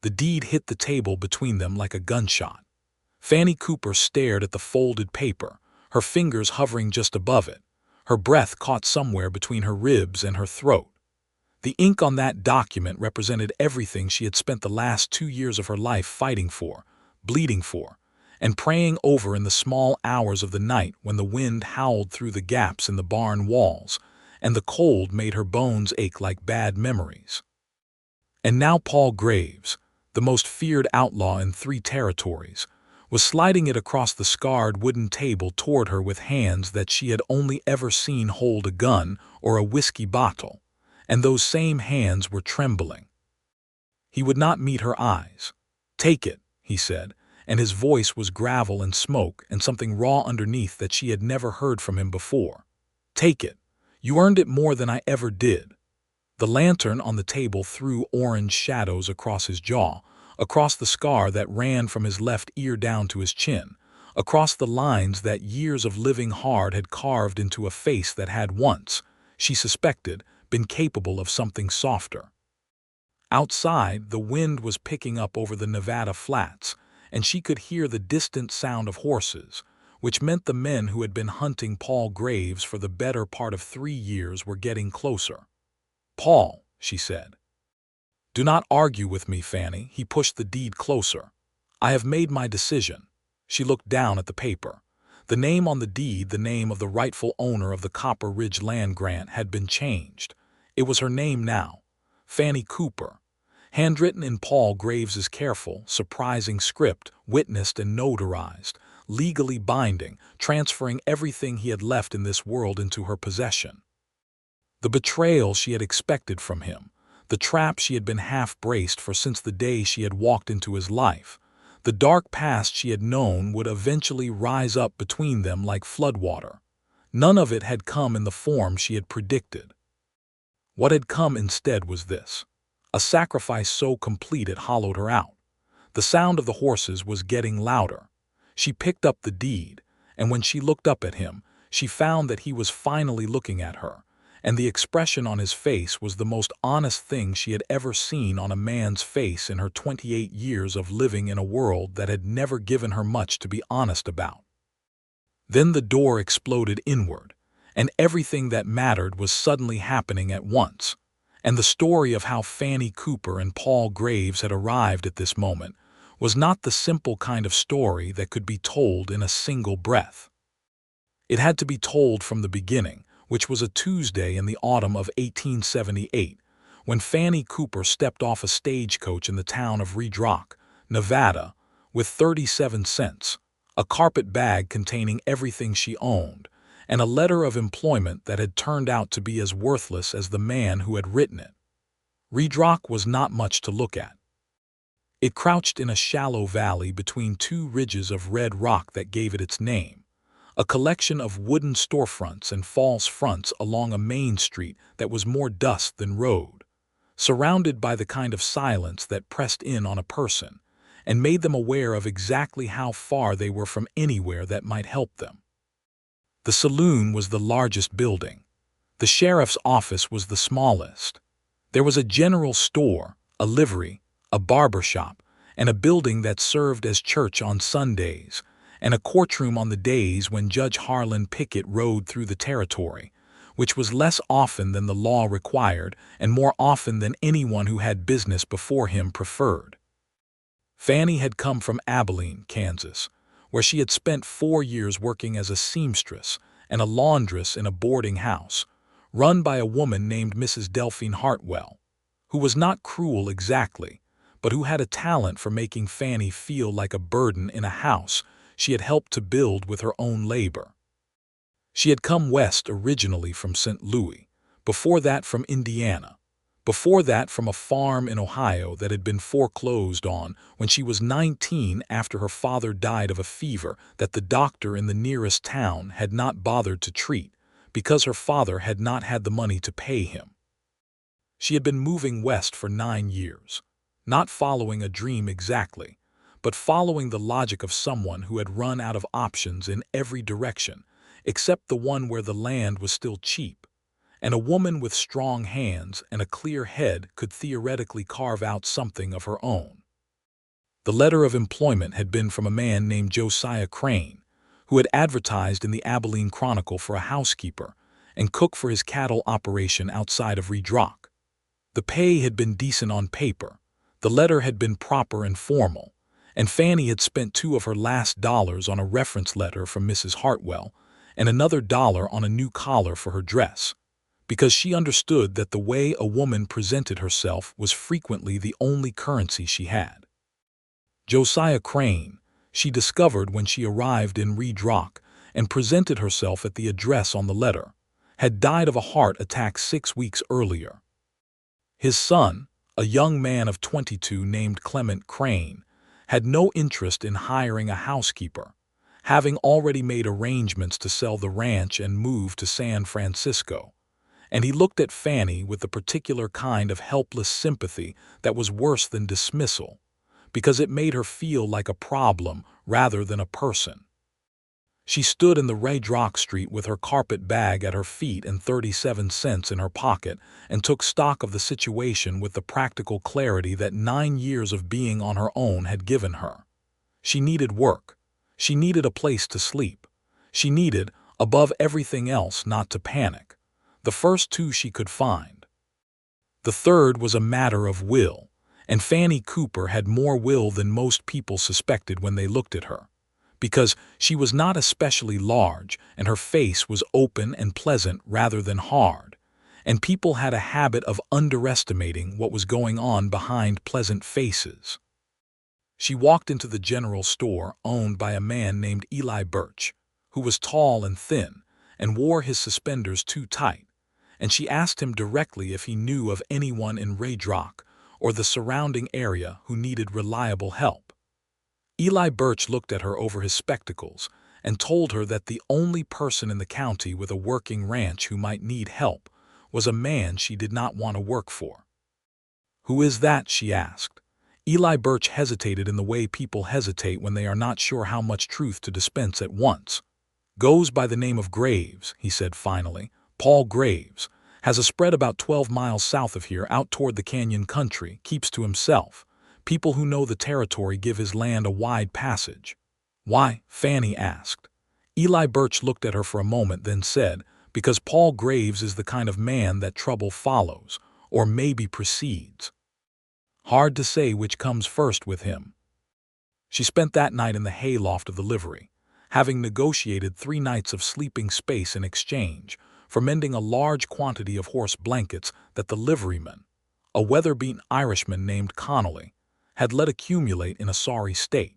The deed hit the table between them like a gunshot. Fannie Cooper stared at the folded paper, her fingers hovering just above it, her breath caught somewhere between her ribs and her throat. The ink on that document represented everything she had spent the last 2 years of her life fighting for, bleeding for, and praying over in the small hours of the night when the wind howled through the gaps in the barn walls, and the cold made her bones ache like bad memories. And now Paul Graves, the most feared outlaw in 3 territories, was sliding it across the scarred wooden table toward her with hands that she had only ever seen hold a gun or a whiskey bottle, and those same hands were trembling. He would not meet her eyes. "Take it," he said, and his voice was gravel and smoke and something raw underneath that she had never heard from him before. "Take it. You earned it more than I ever did." The lantern on the table threw orange shadows across his jaw, across the scar that ran from his left ear down to his chin, across the lines that years of living hard had carved into a face that had once, she suspected, been capable of something softer. Outside, the wind was picking up over the Nevada flats, and she could hear the distant sound of horses, which meant the men who had been hunting Paul Graves for the better part of 3 years were getting closer. "Paul," she said. "Do not argue with me, Fannie." He pushed the deed closer. "I have made my decision." She looked down at the paper. The name on the deed, the name of the rightful owner of the Copper Ridge land grant, had been changed. It was her name now, Fannie Cooper, handwritten in Paul Graves's careful, surprising script, witnessed and notarized, legally binding, transferring everything he had left in this world into her possession. The betrayal she had expected from him, the trap she had been half-braced for since the day she had walked into his life, the dark past she had known would eventually rise up between them like floodwater. None of it had come in the form she had predicted. What had come instead was this, a sacrifice so complete it hollowed her out. The sound of the horses was getting louder. She picked up the deed, and when she looked up at him, she found that he was finally looking at her, and the expression on his face was the most honest thing she had ever seen on a man's face in her 28 years of living in a world that had never given her much to be honest about. Then the door exploded inward, and everything that mattered was suddenly happening at once. And the story of how Fannie Cooper and Paul Graves had arrived at this moment was not the simple kind of story that could be told in a single breath. It had to be told from the beginning, which was a Tuesday in the autumn of 1878, when Fannie Cooper stepped off a stagecoach in the town of Redrock, Nevada, with 37 cents, a carpet bag containing everything she owned, and a letter of employment that had turned out to be as worthless as the man who had written it. Redrock was not much to look at. It crouched in a shallow valley between 2 ridges of red rock that gave it its name, a collection of wooden storefronts and false fronts along a main street that was more dust than road, surrounded by the kind of silence that pressed in on a person and made them aware of exactly how far they were from anywhere that might help them. The saloon was the largest building. The sheriff's office was the smallest. There was a general store, a livery, a barber shop, and a building that served as church on Sundays, and a courtroom on the days when Judge Harlan Pickett rode through the territory, which was less often than the law required and more often than anyone who had business before him preferred. Fannie had come from Abilene, Kansas, where she had spent 4 years working as a seamstress and a laundress in a boarding house, run by a woman named Mrs. Delphine Hartwell, who was not cruel exactly, but who had a talent for making Fannie feel like a burden in a house she had helped to build with her own labor. She had come west originally from St. Louis, before that from Indiana, before that from a farm in Ohio that had been foreclosed on when she was 19 after her father died of a fever that the doctor in the nearest town had not bothered to treat because her father had not had the money to pay him. She had been moving west for 9 years, not following a dream exactly, but following the logic of someone who had run out of options in every direction, except the one where the land was still cheap, and a woman with strong hands and a clear head could theoretically carve out something of her own. The letter of employment had been from a man named Josiah Crane, who had advertised in the Abilene Chronicle for a housekeeper and cook for his cattle operation outside of Redrock. The pay had been decent on paper, the letter had been proper and formal, and Fannie had spent 2 of her last dollars on a reference letter from Mrs. Hartwell and another $1 on a new collar for her dress, because she understood that the way a woman presented herself was frequently the only currency she had. Josiah Crane, she discovered when she arrived in Redrock and presented herself at the address on the letter, had died of a heart attack 6 weeks earlier. His son, a young man of 22 named Clement Crane, had no interest in hiring a housekeeper, having already made arrangements to sell the ranch and move to San Francisco, and he looked at Fannie with the particular kind of helpless sympathy that was worse than dismissal, because it made her feel like a problem rather than a person. She stood in the Redrock street with her carpet bag at her feet and 37 cents in her pocket and took stock of the situation with the practical clarity that 9 years of being on her own had given her. She needed work. She needed a place to sleep. She needed, above everything else, not to panic. The first 2 she could find. The third was a matter of will, and Fannie Cooper had more will than most people suspected when they looked at her, because she was not especially large and her face was open and pleasant rather than hard, and people had a habit of underestimating what was going on behind pleasant faces. She walked into the general store owned by a man named Eli Birch, who was tall and thin and wore his suspenders too tight, and she asked him directly if he knew of anyone in Redrock or the surrounding area who needed reliable help. Eli Birch looked at her over his spectacles and told her that the only person in the county with a working ranch who might need help was a man she did not want to work for. "Who is that?" she asked. Eli Birch hesitated in the way people hesitate when they are not sure how much truth to dispense at once. "Goes by the name of Graves," he said finally. "Paul Graves. Has a spread about 12 miles south of here out toward the canyon country, keeps to himself. People who know the territory give his land a wide passage." "Why?" Fannie asked. Eli Birch looked at her for a moment, then said, "Because Paul Graves is the kind of man that trouble follows, or maybe precedes. Hard to say which comes first with him." She spent that night in the hayloft of the livery, having negotiated 3 nights of sleeping space in exchange for mending a large quantity of horse blankets that the liveryman, a weather-beaten Irishman named Connolly, had let accumulate in a sorry state.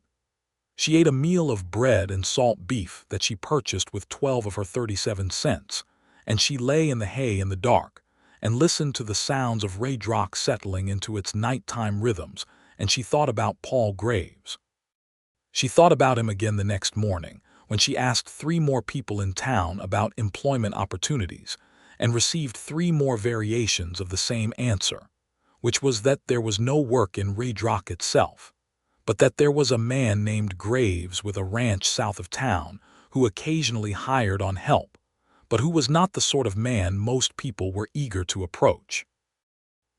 She ate a meal of bread and salt beef that she purchased with 12 of her 37 cents, and she lay in the hay in the dark and listened to the sounds of Redrock settling into its nighttime rhythms, and she thought about Paul Graves. She thought about him again the next morning when she asked 3 more people in town about employment opportunities and received 3 more variations of the same answer, which was that there was no work in Redrock itself, but that there was a man named Graves with a ranch south of town who occasionally hired on help, but who was not the sort of man most people were eager to approach.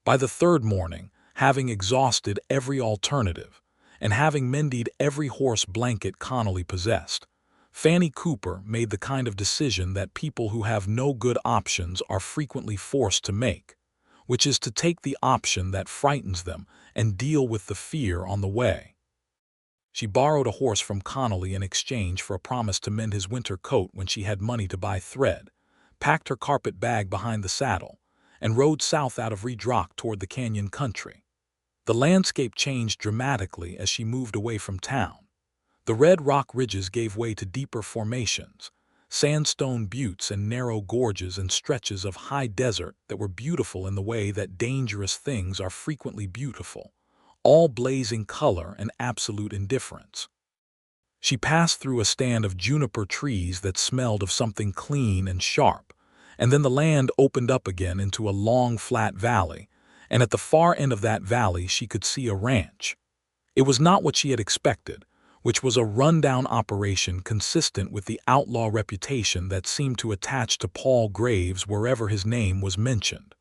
By the 3rd morning, having exhausted every alternative and having mended every horse blanket Connolly possessed, Fannie Cooper made the kind of decision that people who have no good options are frequently forced to make, which is to take the option that frightens them and deal with the fear on the way. She borrowed a horse from Connolly in exchange for a promise to mend his winter coat when she had money to buy thread, packed her carpet bag behind the saddle, and rode south out of Redrock toward the canyon country. The landscape changed dramatically as she moved away from town. The red rock ridges gave way to deeper formations, sandstone buttes and narrow gorges and stretches of high desert that were beautiful in the way that dangerous things are frequently beautiful, all blazing color and absolute indifference. She passed through a stand of juniper trees that smelled of something clean and sharp, and then the land opened up again into a long flat valley, and at the far end of that valley she could see a ranch. It was not what she had expected, which was a rundown operation consistent with the outlaw reputation that seemed to attach to Paul Graves wherever his name was mentioned.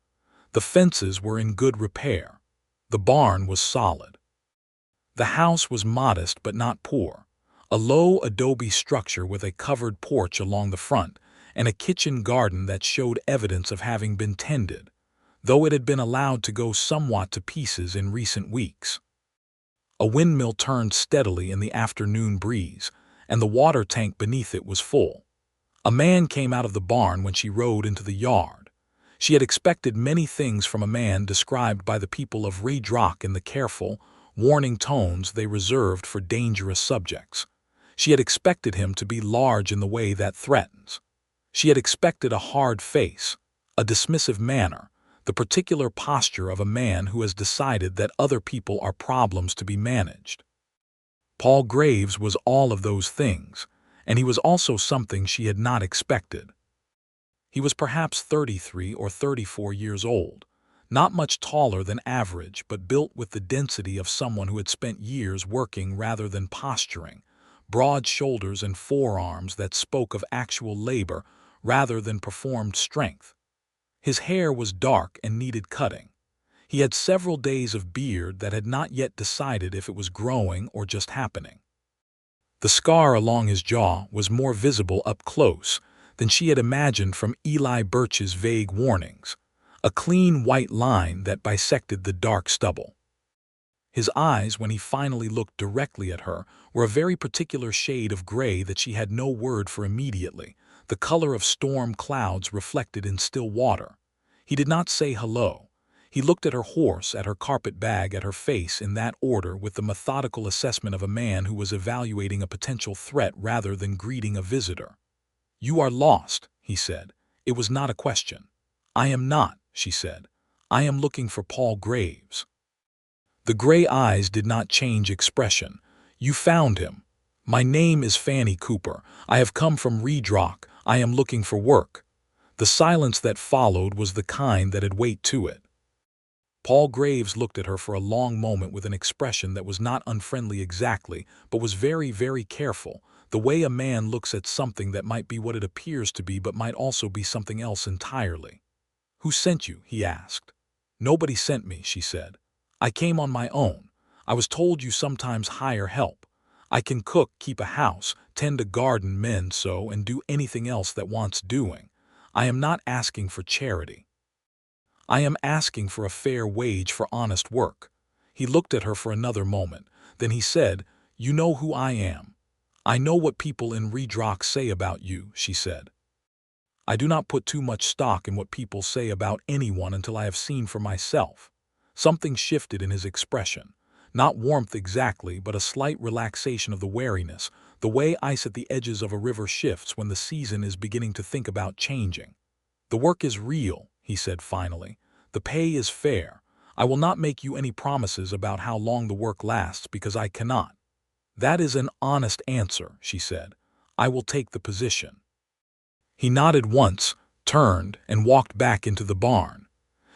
The fences were in good repair. The barn was solid. The house was modest but not poor. A low adobe structure with a covered porch along the front, and a kitchen garden that showed evidence of having been tended, though it had been allowed to go somewhat to pieces in recent weeks. A windmill turned steadily in the afternoon breeze, and the water tank beneath it was full. A man came out of the barn when she rode into the yard. She had expected many things from a man described by the people of Redrock in the careful, warning tones they reserved for dangerous subjects. She had expected him to be large in the way that threatens. She had expected a hard face, a dismissive manner, the particular posture of a man who has decided that other people are problems to be managed. Paul Graves was all of those things, and he was also something she had not expected. He was perhaps 33 or 34 years old, not much taller than average, but built with the density of someone who had spent years working rather than posturing, broad shoulders and forearms that spoke of actual labor rather than performed strength. His hair was dark and needed cutting. He had several days of beard that had not yet decided if it was growing or just happening. The scar along his jaw was more visible up close than she had imagined from Eli Birch's vague warnings, a clean white line that bisected the dark stubble. His eyes, when he finally looked directly at her, were a very particular shade of gray that she had no word for immediately, the color of storm clouds reflected in still water. He did not say hello. He looked at her horse, at her carpet bag, at her face in that order with the methodical assessment of a man who was evaluating a potential threat rather than greeting a visitor. "You are lost," he said. It was not a question. "I am not," she said. "I am looking for Paul Graves." The gray eyes did not change expression. "You found him. My name is Fannie Cooper. I have come from Redrock. I am looking for work." The silence that followed was the kind that had weight to it. Paul Graves looked at her for a long moment with an expression that was not unfriendly exactly, but was very, very careful, the way a man looks at something that might be what it appears to be but might also be something else entirely. "Who sent you?" he asked. "Nobody sent me," she said. "I came on my own. I was told you sometimes hire help. I can cook, keep a house, tend a garden, mend, sew, and do anything else that wants doing. I am not asking for charity. I am asking for a fair wage for honest work." He looked at her for another moment. Then he said, "You know who I am." "I know what people in Redrock say about you," she said. "I do not put too much stock in what people say about anyone until I have seen for myself." Something shifted in his expression. Not warmth exactly, but a slight relaxation of the wariness, the way ice at the edges of a river shifts when the season is beginning to think about changing. "The work is real," he said finally. "The pay is fair. I will not make you any promises about how long the work lasts because I cannot." "That is an honest answer," she said. "I will take the position." He nodded once, turned, and walked back into the barn.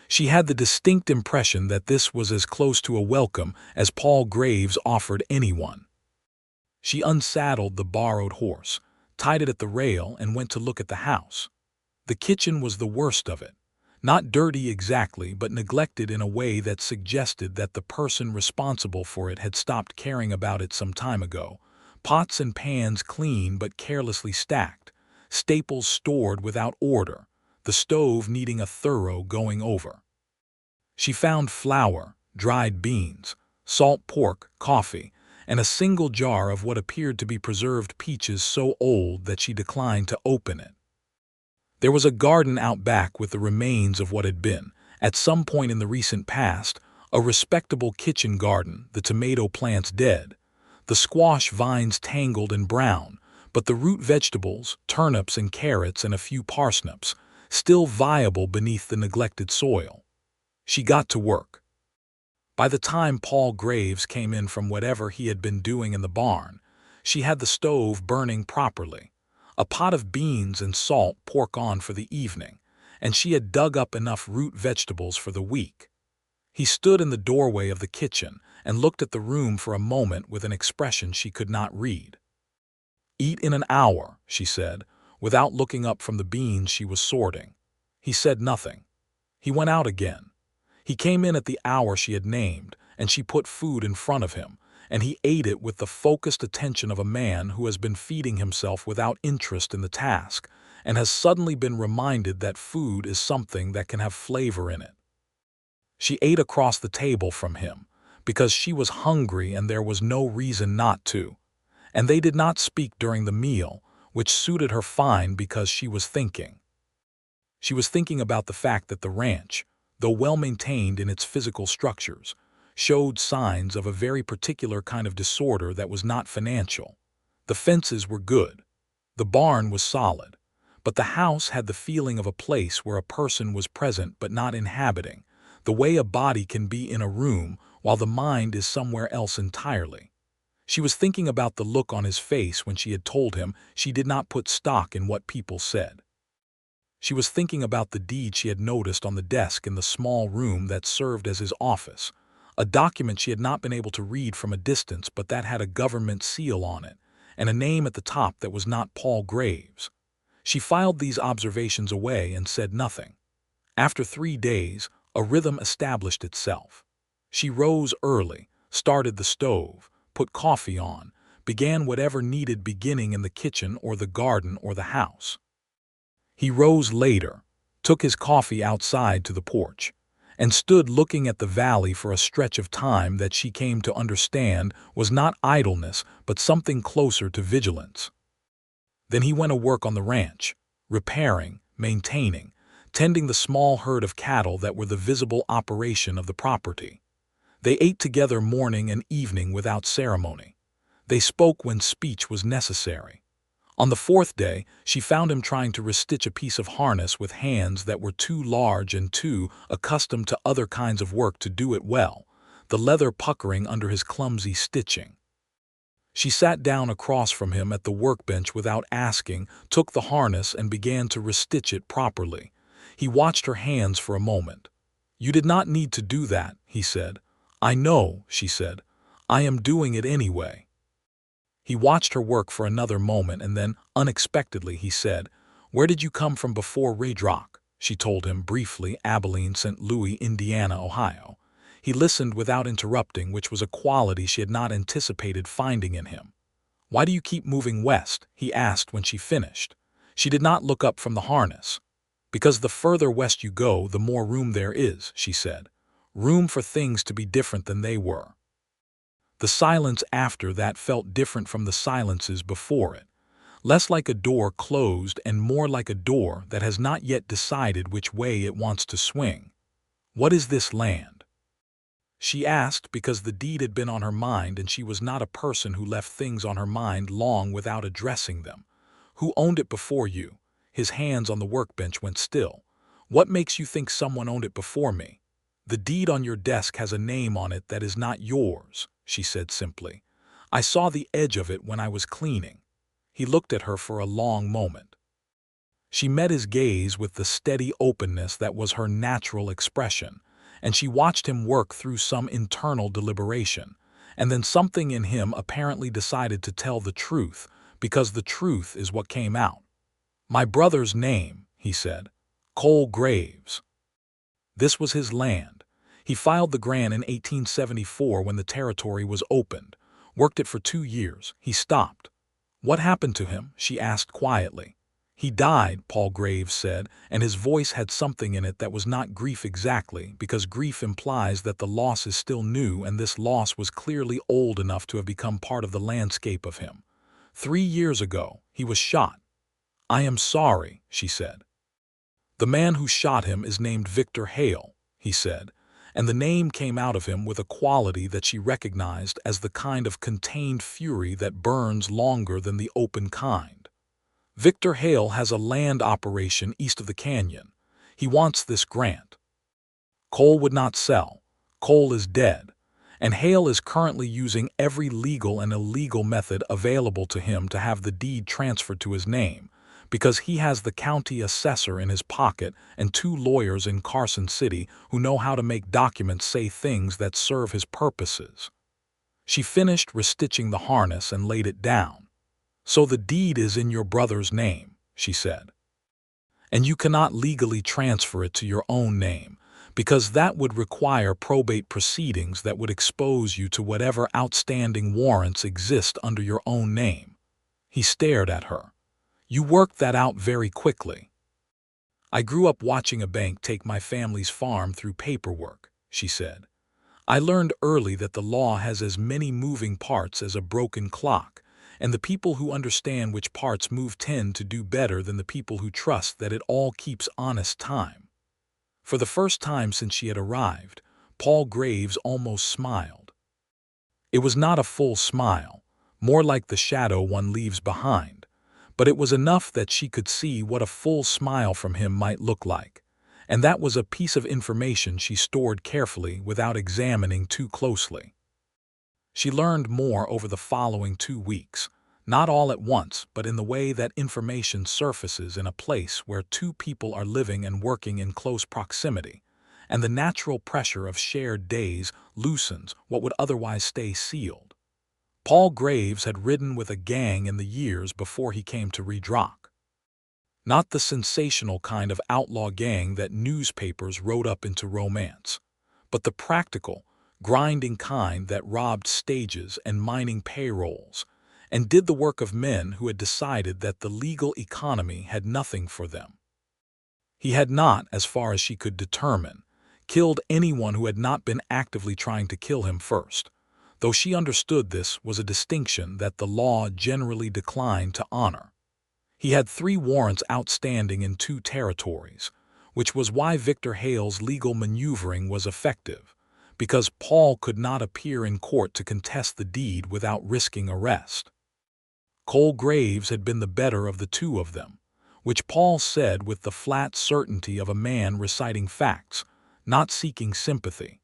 She had the distinct impression that this was as close to a welcome as Paul Graves offered anyone. She unsaddled the borrowed horse, tied it at the rail, and went to look at the house. The kitchen was the worst of it. Not dirty exactly, but neglected in a way that suggested that the person responsible for it had stopped caring about it some time ago. Pots and pans clean but carelessly stacked, staples stored without order, the stove needing a thorough going over. She found flour, dried beans, salt pork, coffee, and a single jar of what appeared to be preserved peaches so old that she declined to open it. There was a garden out back with the remains of what had been, at some point in the recent past, a respectable kitchen garden, the tomato plants dead, the squash vines tangled and brown, but the root vegetables, turnips and carrots and a few parsnips, still viable beneath the neglected soil. She got to work. By the time Paul Graves came in from whatever he had been doing in the barn, she had the stove burning properly, a pot of beans and salt pork on for the evening, and she had dug up enough root vegetables for the week. He stood in the doorway of the kitchen and looked at the room for a moment with an expression she could not read. "Eat in an hour," she said, without looking up from the beans she was sorting. He said nothing. He went out again. He came in at the hour she had named, and she put food in front of him, and he ate it with the focused attention of a man who has been feeding himself without interest in the task and has suddenly been reminded that food is something that can have flavor in it. She ate across the table from him because she was hungry and there was no reason not to, and they did not speak during the meal, which suited her fine because she was thinking. She was thinking about the fact that the ranch, though well-maintained in its physical structures, showed signs of a very particular kind of disorder that was not financial. The fences were good. The barn was solid. But the house had the feeling of a place where a person was present but not inhabiting, the way a body can be in a room while the mind is somewhere else entirely. She was thinking about the look on his face when she had told him she did not put stock in what people said. She was thinking about the deed she had noticed on the desk in the small room that served as his office, a document she had not been able to read from a distance but that had a government seal on it, and a name at the top that was not Paul Graves. She filed these observations away and said nothing. After 3 days, a rhythm established itself. She rose early, started the stove, put coffee on, began whatever needed beginning in the kitchen or the garden or the house. He rose later, took his coffee outside to the porch, and stood looking at the valley for a stretch of time that she came to understand was not idleness but something closer to vigilance. Then he went to work on the ranch, repairing, maintaining, tending the small herd of cattle that were the visible operation of the property. They ate together morning and evening without ceremony. They spoke when speech was necessary. On the 4th day, she found him trying to restitch a piece of harness with hands that were too large and too accustomed to other kinds of work to do it well, the leather puckering under his clumsy stitching. She sat down across from him at the workbench without asking, took the harness and began to restitch it properly. He watched her hands for a moment. "You did not need to do that," he said. "I know," she said. "I am doing it anyway." He watched her work for another moment and then, unexpectedly, he said, "Where did you come from before Redrock?" She told him briefly, Abilene, St. Louis, Indiana, Ohio. He listened without interrupting, which was a quality she had not anticipated finding in him. "Why do you keep moving west?" he asked when she finished. She did not look up from the harness. "Because the further west you go, the more room there is," she said. "Room for things to be different than they were." The silence after that felt different from the silences before it, less like a door closed and more like a door that has not yet decided which way it wants to swing. "What is this land?" she asked because the deed had been on her mind and she was not a person who left things on her mind long without addressing them. "Who owned it before you?" His hands on the workbench went still. "What makes you think someone owned it before me?" "The deed on your desk has a name on it that is not yours," she said simply. "I saw the edge of it when I was cleaning." He looked at her for a long moment. She met his gaze with the steady openness that was her natural expression, and she watched him work through some internal deliberation, and then something in him apparently decided to tell the truth, because the truth is what came out. "My brother's name," he said. "Cole Graves." This was his land. He filed the grant in 1874 when the territory was opened, worked it for 2 years. He stopped. "What happened to him?" she asked quietly. "He died," Paul Graves said, and his voice had something in it that was not grief exactly, because grief implies that the loss is still new and this loss was clearly old enough to have become part of the landscape of him. 3 years ago, he was shot." "I am sorry," she said. "The man who shot him is named Victor Hale," he said, and the name came out of him with a quality that she recognized as the kind of contained fury that burns longer than the open kind. "Victor Hale has a land operation east of the canyon. He wants this grant. Cole would not sell. Cole is dead, and Hale is currently using every legal and illegal method available to him to have the deed transferred to his name, because he has the county assessor in his pocket and 2 lawyers in Carson City who know how to make documents say things that serve his purposes." She finished restitching the harness and laid it down. "So the deed is in your brother's name," she said. "And you cannot legally transfer it to your own name, because that would require probate proceedings that would expose you to whatever outstanding warrants exist under your own name. He stared at her. You worked that out very quickly. I grew up watching a bank take my family's farm through paperwork, she said. I learned early that the law has as many moving parts as a broken clock, and the people who understand which parts move tend to do better than the people who trust that it all keeps honest time. For the first time since she had arrived, Paul Graves almost smiled. It was not a full smile, more like the shadow one leaves behind, but it was enough that she could see what a full smile from him might look like, and that was a piece of information she stored carefully without examining too closely. She learned more over the following 2 weeks, not all at once, but in the way that information surfaces in a place where two people are living and working in close proximity, and the natural pressure of shared days loosens what would otherwise stay sealed. Paul Graves had ridden with a gang in the years before he came to Redrock. Not the sensational kind of outlaw gang that newspapers wrote up into romance, but the practical, grinding kind that robbed stages and mining payrolls, and did the work of men who had decided that the legal economy had nothing for them. He had not, as far as she could determine, killed anyone who had not been actively trying to kill him first, though she understood this was a distinction that the law generally declined to honor. He had 3 warrants outstanding in 2 territories, which was why Victor Hale's legal maneuvering was effective, because Paul could not appear in court to contest the deed without risking arrest. Cole Graves had been the better of the 2 of them, which Paul said with the flat certainty of a man reciting facts, not seeking sympathy.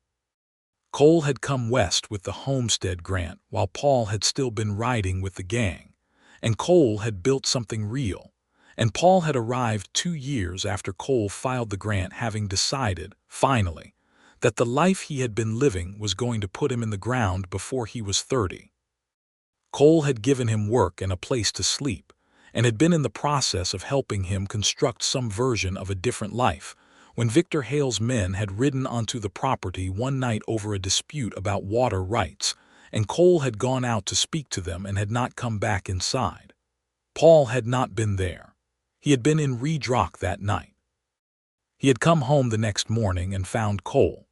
Cole had come west with the homestead grant while Paul had still been riding with the gang, and Cole had built something real, and Paul had arrived 2 years after Cole filed the grant, having decided, finally, that the life he had been living was going to put him in the ground before he was 30. Cole had given him work and a place to sleep, and had been in the process of helping him construct some version of a different life, when Victor Hale's men had ridden onto the property one night over a dispute about water rights, and Cole had gone out to speak to them and had not come back inside. Paul had not been there. He had been in Redrock that night. He had come home the next morning and found Cole.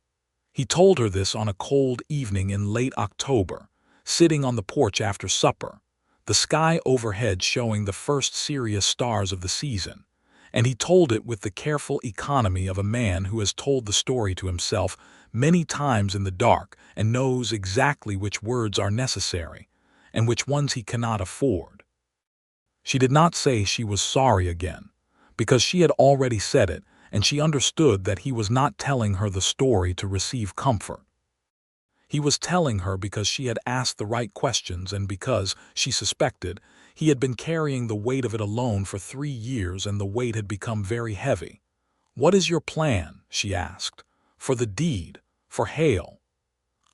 He told her this on a cold evening in late October, sitting on the porch after supper, the sky overhead showing the first serious stars of the season, and he told it with the careful economy of a man who has told the story to himself many times in the dark and knows exactly which words are necessary and which ones he cannot afford. She did not say she was sorry again, because she had already said it, and she understood that he was not telling her the story to receive comfort. He was telling her because she had asked the right questions and because, she suspected, he had been carrying the weight of it alone for 3 years and the weight had become very heavy. "What is your plan?" she asked. "For the deed, for Hale."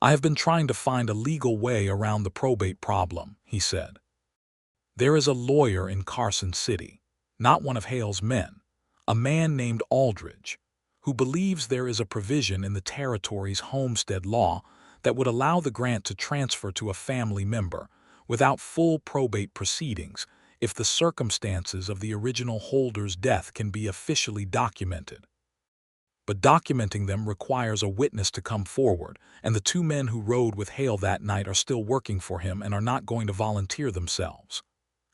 "I have been trying to find a legal way around the probate problem," he said. "There is a lawyer in Carson City, not one of Hale's men, a man named Aldridge, who believes there is a provision in the territory's homestead law that would allow the grant to transfer to a family member without full probate proceedings if the circumstances of the original holder's death can be officially documented. But documenting them requires a witness to come forward, and the 2 men who rode with Hale that night are still working for him and are not going to volunteer themselves.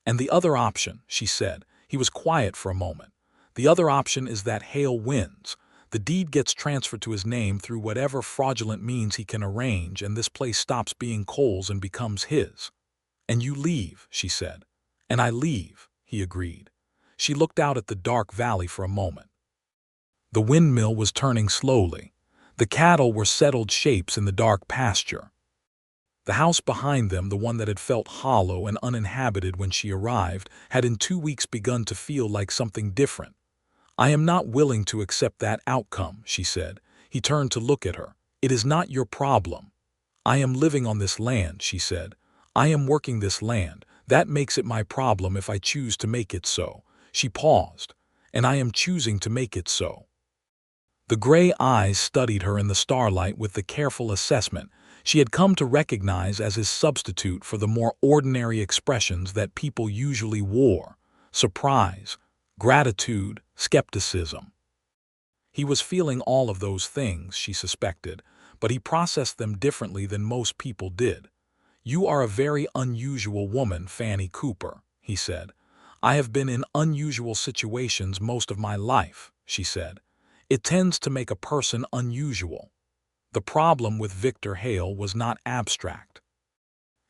And the other option," she said, he was quiet for a moment, "the other option is that Hale wins. The deed gets transferred to his name through whatever fraudulent means he can arrange, and this place stops being Cole's and becomes his. And you leave," she said. "And I leave," he agreed. She looked out at the dark valley for a moment. The windmill was turning slowly. The cattle were settled shapes in the dark pasture. The house behind them, the one that had felt hollow and uninhabited when she arrived, had in 2 weeks begun to feel like something different. "I am not willing to accept that outcome," she said. He turned to look at her. "It is not your problem." "I am living on this land," she said. "I am working this land. That makes it my problem if I choose to make it so." She paused. "And I am choosing to make it so." The gray eyes studied her in the starlight with the careful assessment she had come to recognize as his substitute for the more ordinary expressions that people usually wore: surprise, gratitude, skepticism. He was feeling all of those things, she suspected, but he processed them differently than most people did. "You are a very unusual woman, Fannie Cooper," he said. "I have been in unusual situations most of my life," she said. "It tends to make a person unusual." The problem with Victor Hale was not abstract.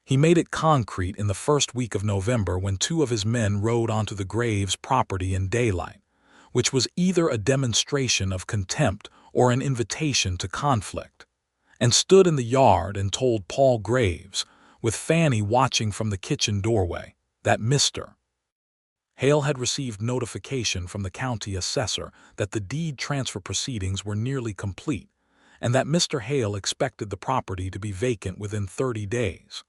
He made it concrete in the first week of November when two of his men rode onto the Graves property in daylight, which was either a demonstration of contempt or an invitation to conflict, and stood in the yard and told Paul Graves, with Fannie watching from the kitchen doorway, that Mr. Hale had received notification from the county assessor that the deed transfer proceedings were nearly complete, and that Mr. Hale expected the property to be vacant within 30 days.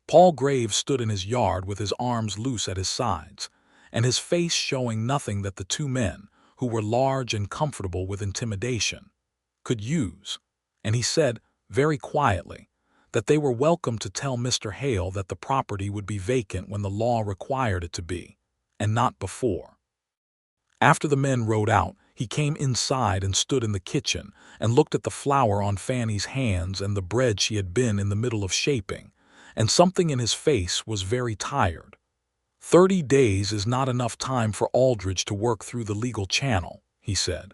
Paul Graves stood in his yard with his arms loose at his sides, and his face showing nothing that the two men, who were large and comfortable with intimidation, could use, and he said, very quietly, that they were welcome to tell Mr. Hale that the property would be vacant when the law required it to be, and not before. After the men rode out, he came inside and stood in the kitchen and looked at the flour on Fannie's hands and the bread she had been in the middle of shaping, and something in his face was very tired. 30 days is not enough time for Aldridge to work through the legal channel, he said.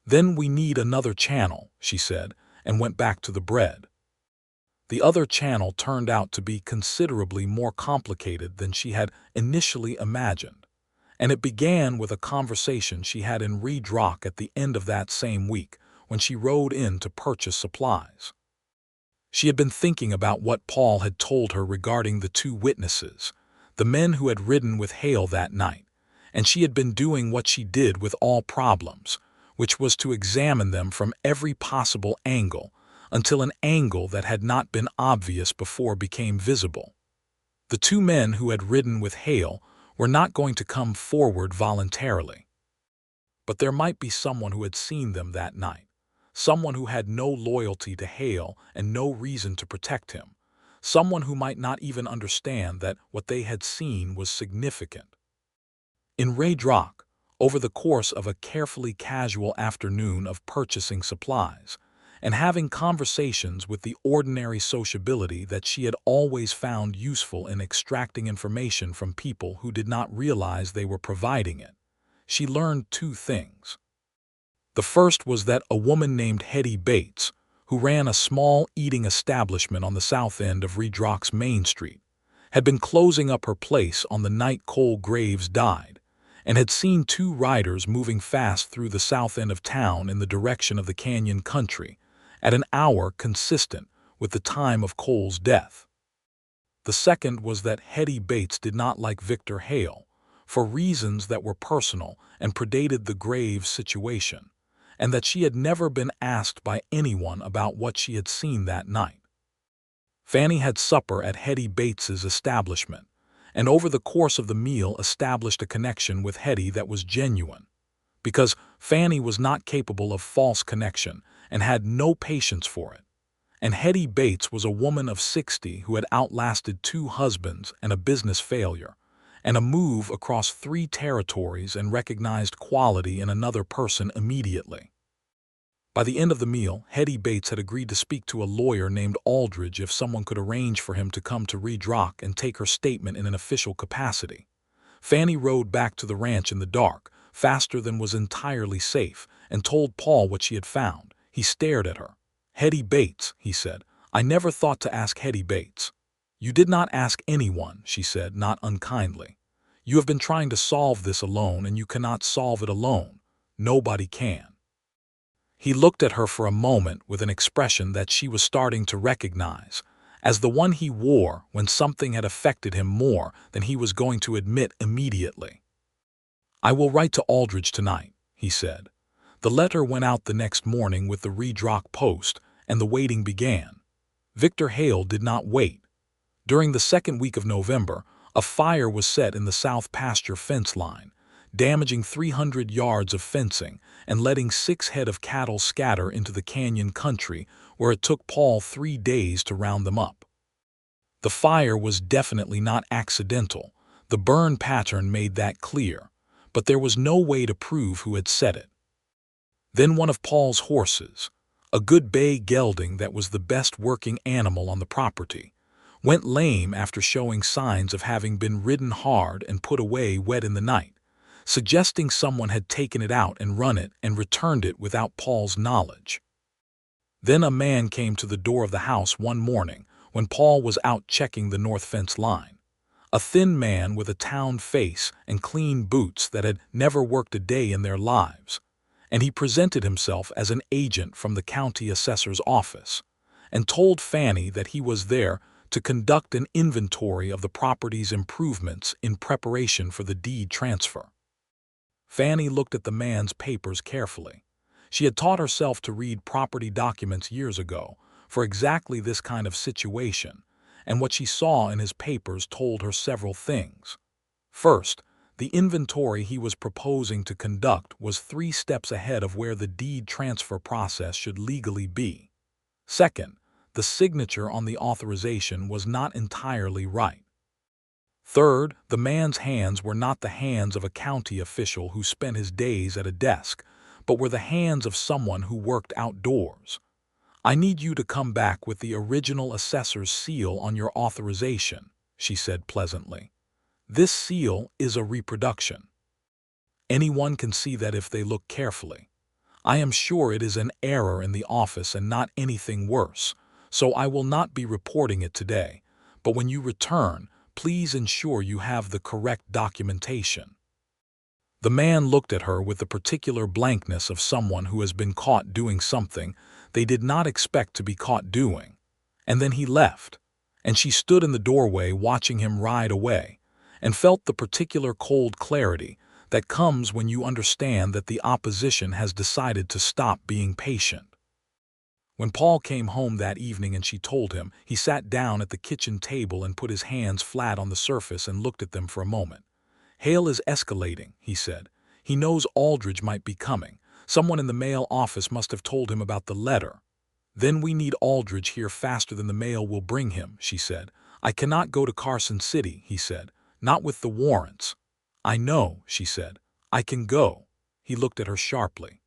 Then we need another channel, she said, and went back to the bread. The other channel turned out to be considerably more complicated than she had initially imagined, and it began with a conversation she had in Redrock at the end of that same week when she rode in to purchase supplies. She had been thinking about what Paul had told her regarding the two witnesses, the men who had ridden with Hale that night, and she had been doing what she did with all problems, which was to examine them from every possible angle until an angle that had not been obvious before became visible. The two men who had ridden with Hale were not going to come forward voluntarily. But there might be someone who had seen them that night, someone who had no loyalty to Hale and no reason to protect him, someone who might not even understand that what they had seen was significant. In Redrock, over the course of a carefully casual afternoon of purchasing supplies and having conversations with the ordinary sociability that she had always found useful in extracting information from people who did not realize they were providing it, she learned two things. The first was that a woman named Hetty Bates, who ran a small eating establishment on the south end of Redrock's Main Street, had been closing up her place on the night Cole Graves died, and had seen two riders moving fast through the south end of town in the direction of the Canyon country, at an hour consistent with the time of Cole's death. The second was that Hetty Bates did not like Victor Hale, for reasons that were personal and predated the Graves situation, and that she had never been asked by anyone about what she had seen that night. Fannie had supper at Hetty Bates's establishment, and over the course of the meal established a connection with Hetty that was genuine, because Fannie was not capable of false connection and had no patience for it, and Hetty Bates was a woman of 60 who had outlasted 2 husbands and a business failure, and a move across 3 territories, and recognized quality in another person immediately. By the end of the meal, Hetty Bates had agreed to speak to a lawyer named Aldridge if someone could arrange for him to come to Redrock and take her statement in an official capacity. Fannie rode back to the ranch in the dark, faster than was entirely safe, and told Paul what she had found. He stared at her. "Hetty Bates," he said. "I never thought to ask Hetty Bates." "You did not ask anyone," she said, not unkindly. "You have been trying to solve this alone, and you cannot solve it alone. Nobody can." He looked at her for a moment with an expression that she was starting to recognize, as the one he wore when something had affected him more than he was going to admit immediately. "I will write to Aldridge tonight," he said. The letter went out the next morning with the Redrock Post, and the waiting began. Victor Hale did not wait. During the second week of November, a fire was set in the south pasture fence line, damaging 300 yards of fencing and letting 6 head of cattle scatter into the canyon country where it took Paul 3 days to round them up. The fire was definitely not accidental. The burn pattern made that clear, but there was no way to prove who had set it. Then one of Paul's horses, a good bay gelding that was the best working animal on the property, went lame after showing signs of having been ridden hard and put away wet in the night, suggesting someone had taken it out and run it and returned it without Paul's knowledge. Then a man came to the door of the house one morning when Paul was out checking the north fence line. A thin man with a town face and clean boots that had never worked a day in their lives, and he presented himself as an agent from the county assessor's office and told Fannie that he was there to conduct an inventory of the property's improvements in preparation for the deed transfer. Fannie looked at the man's papers carefully. She had taught herself to read property documents years ago for exactly this kind of situation, and what she saw in his papers told her several things. First, the inventory he was proposing to conduct was 3 steps ahead of where the deed transfer process should legally be. Second, the signature on the authorization was not entirely right. Third, the man's hands were not the hands of a county official who spent his days at a desk, but were the hands of someone who worked outdoors. "I need you to come back with the original assessor's seal on your authorization," she said pleasantly. "This seal is a reproduction. Anyone can see that if they look carefully. I am sure it is an error in the office and not anything worse, so I will not be reporting it today, but when you return, please ensure you have the correct documentation." The man looked at her with the particular blankness of someone who has been caught doing something they did not expect to be caught doing, and then he left, and she stood in the doorway watching him ride away, and felt the particular cold clarity that comes when you understand that the opposition has decided to stop being patient. When Paul came home that evening and she told him, he sat down at the kitchen table and put his hands flat on the surface and looked at them for a moment. "Hale is escalating," he said. "He knows Aldridge might be coming. Someone in the mail office must have told him about the letter. Then we need Aldridge here faster than the mail will bring him," she said. "I cannot go to Carson City," he said. "Not with the warrants." "I know," she said. "I can go." He looked at her sharply.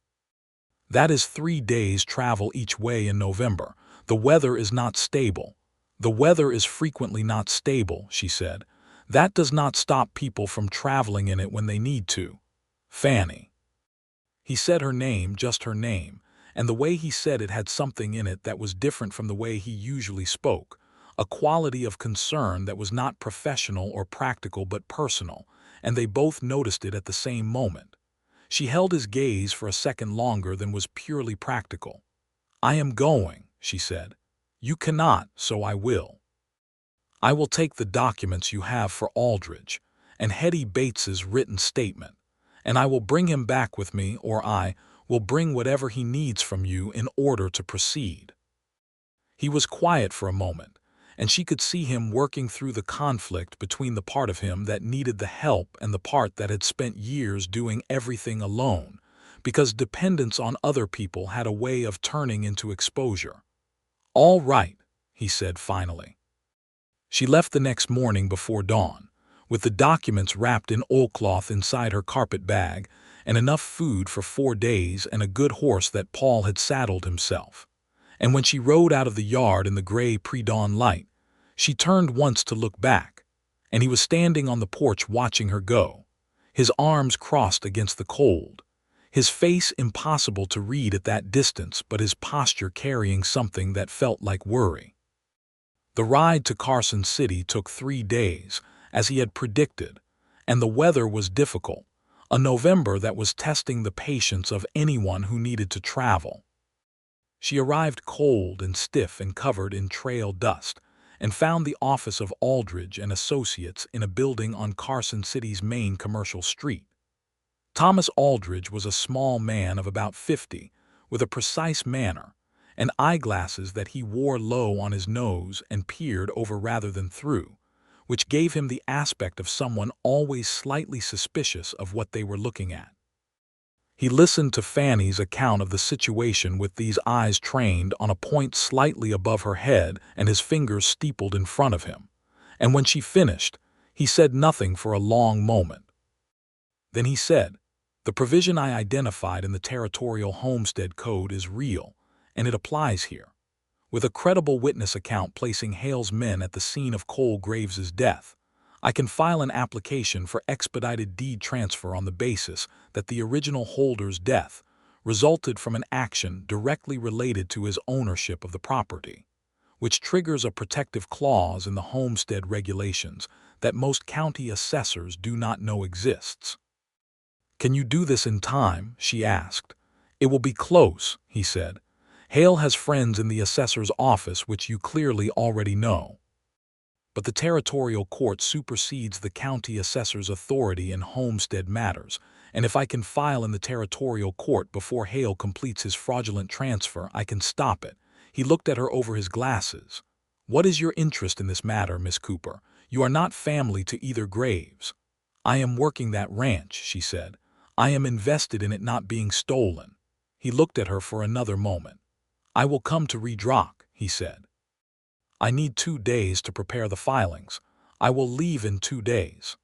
"That is 3 days' travel each way in November. The weather is not stable." "The weather is frequently not stable," she said. "That does not stop people from traveling in it when they need to. Fannie." He said her name, just her name, and the way he said it had something in it that was different from the way he usually spoke, a quality of concern that was not professional or practical but personal, and they both noticed it at the same moment. She held his gaze for a second longer than was purely practical. "I am going," she said. "You cannot, so I will. I will take the documents you have for Aldridge, and Hetty Bates's written statement, and I will bring him back with me, or I will bring whatever he needs from you in order to proceed." He was quiet for a moment, and she could see him working through the conflict between the part of him that needed the help and the part that had spent years doing everything alone, because dependence on other people had a way of turning into exposure. "All right," he said finally. She left the next morning before dawn, with the documents wrapped in oilcloth inside her carpet bag, and enough food for 4 days and a good horse that Paul had saddled himself. And when she rode out of the yard in the gray pre-dawn light, she turned once to look back, and he was standing on the porch watching her go, his arms crossed against the cold, his face impossible to read at that distance, but his posture carrying something that felt like worry. The ride to Carson City took 3 days, as he had predicted, and the weather was difficult, a November that was testing the patience of anyone who needed to travel. She arrived cold and stiff and covered in trail dust, and found the office of Aldridge and Associates in a building on Carson City's main commercial street. Thomas Aldridge was a small man of about 50, with a precise manner, and eyeglasses that he wore low on his nose and peered over rather than through, which gave him the aspect of someone always slightly suspicious of what they were looking at. He listened to Fannie's account of the situation with these eyes trained on a point slightly above her head and his fingers steepled in front of him. And when she finished, he said nothing for a long moment. Then he said, "The provision I identified in the Territorial Homestead Code is real, and it applies here. With a credible witness account placing Hale's men at the scene of Cole Graves's death, I can file an application for expedited deed transfer on the basis that the original holder's death resulted from an action directly related to his ownership of the property, which triggers a protective clause in the homestead regulations that most county assessors do not know exists." "Can you do this in time?" she asked. "It will be close," he said. "Hale has friends in the assessor's office which you clearly already know. But the territorial court supersedes the county assessor's authority in homestead matters, and if I can file in the territorial court before Hale completes his fraudulent transfer, I can stop it." He looked at her over his glasses. "What is your interest in this matter, Miss Cooper? You are not family to either Graves." "I am working that ranch," she said. "I am invested in it not being stolen." He looked at her for another moment. "I will come to Redrock," he said. "I need 2 days to prepare the filings. I will leave in 2 days."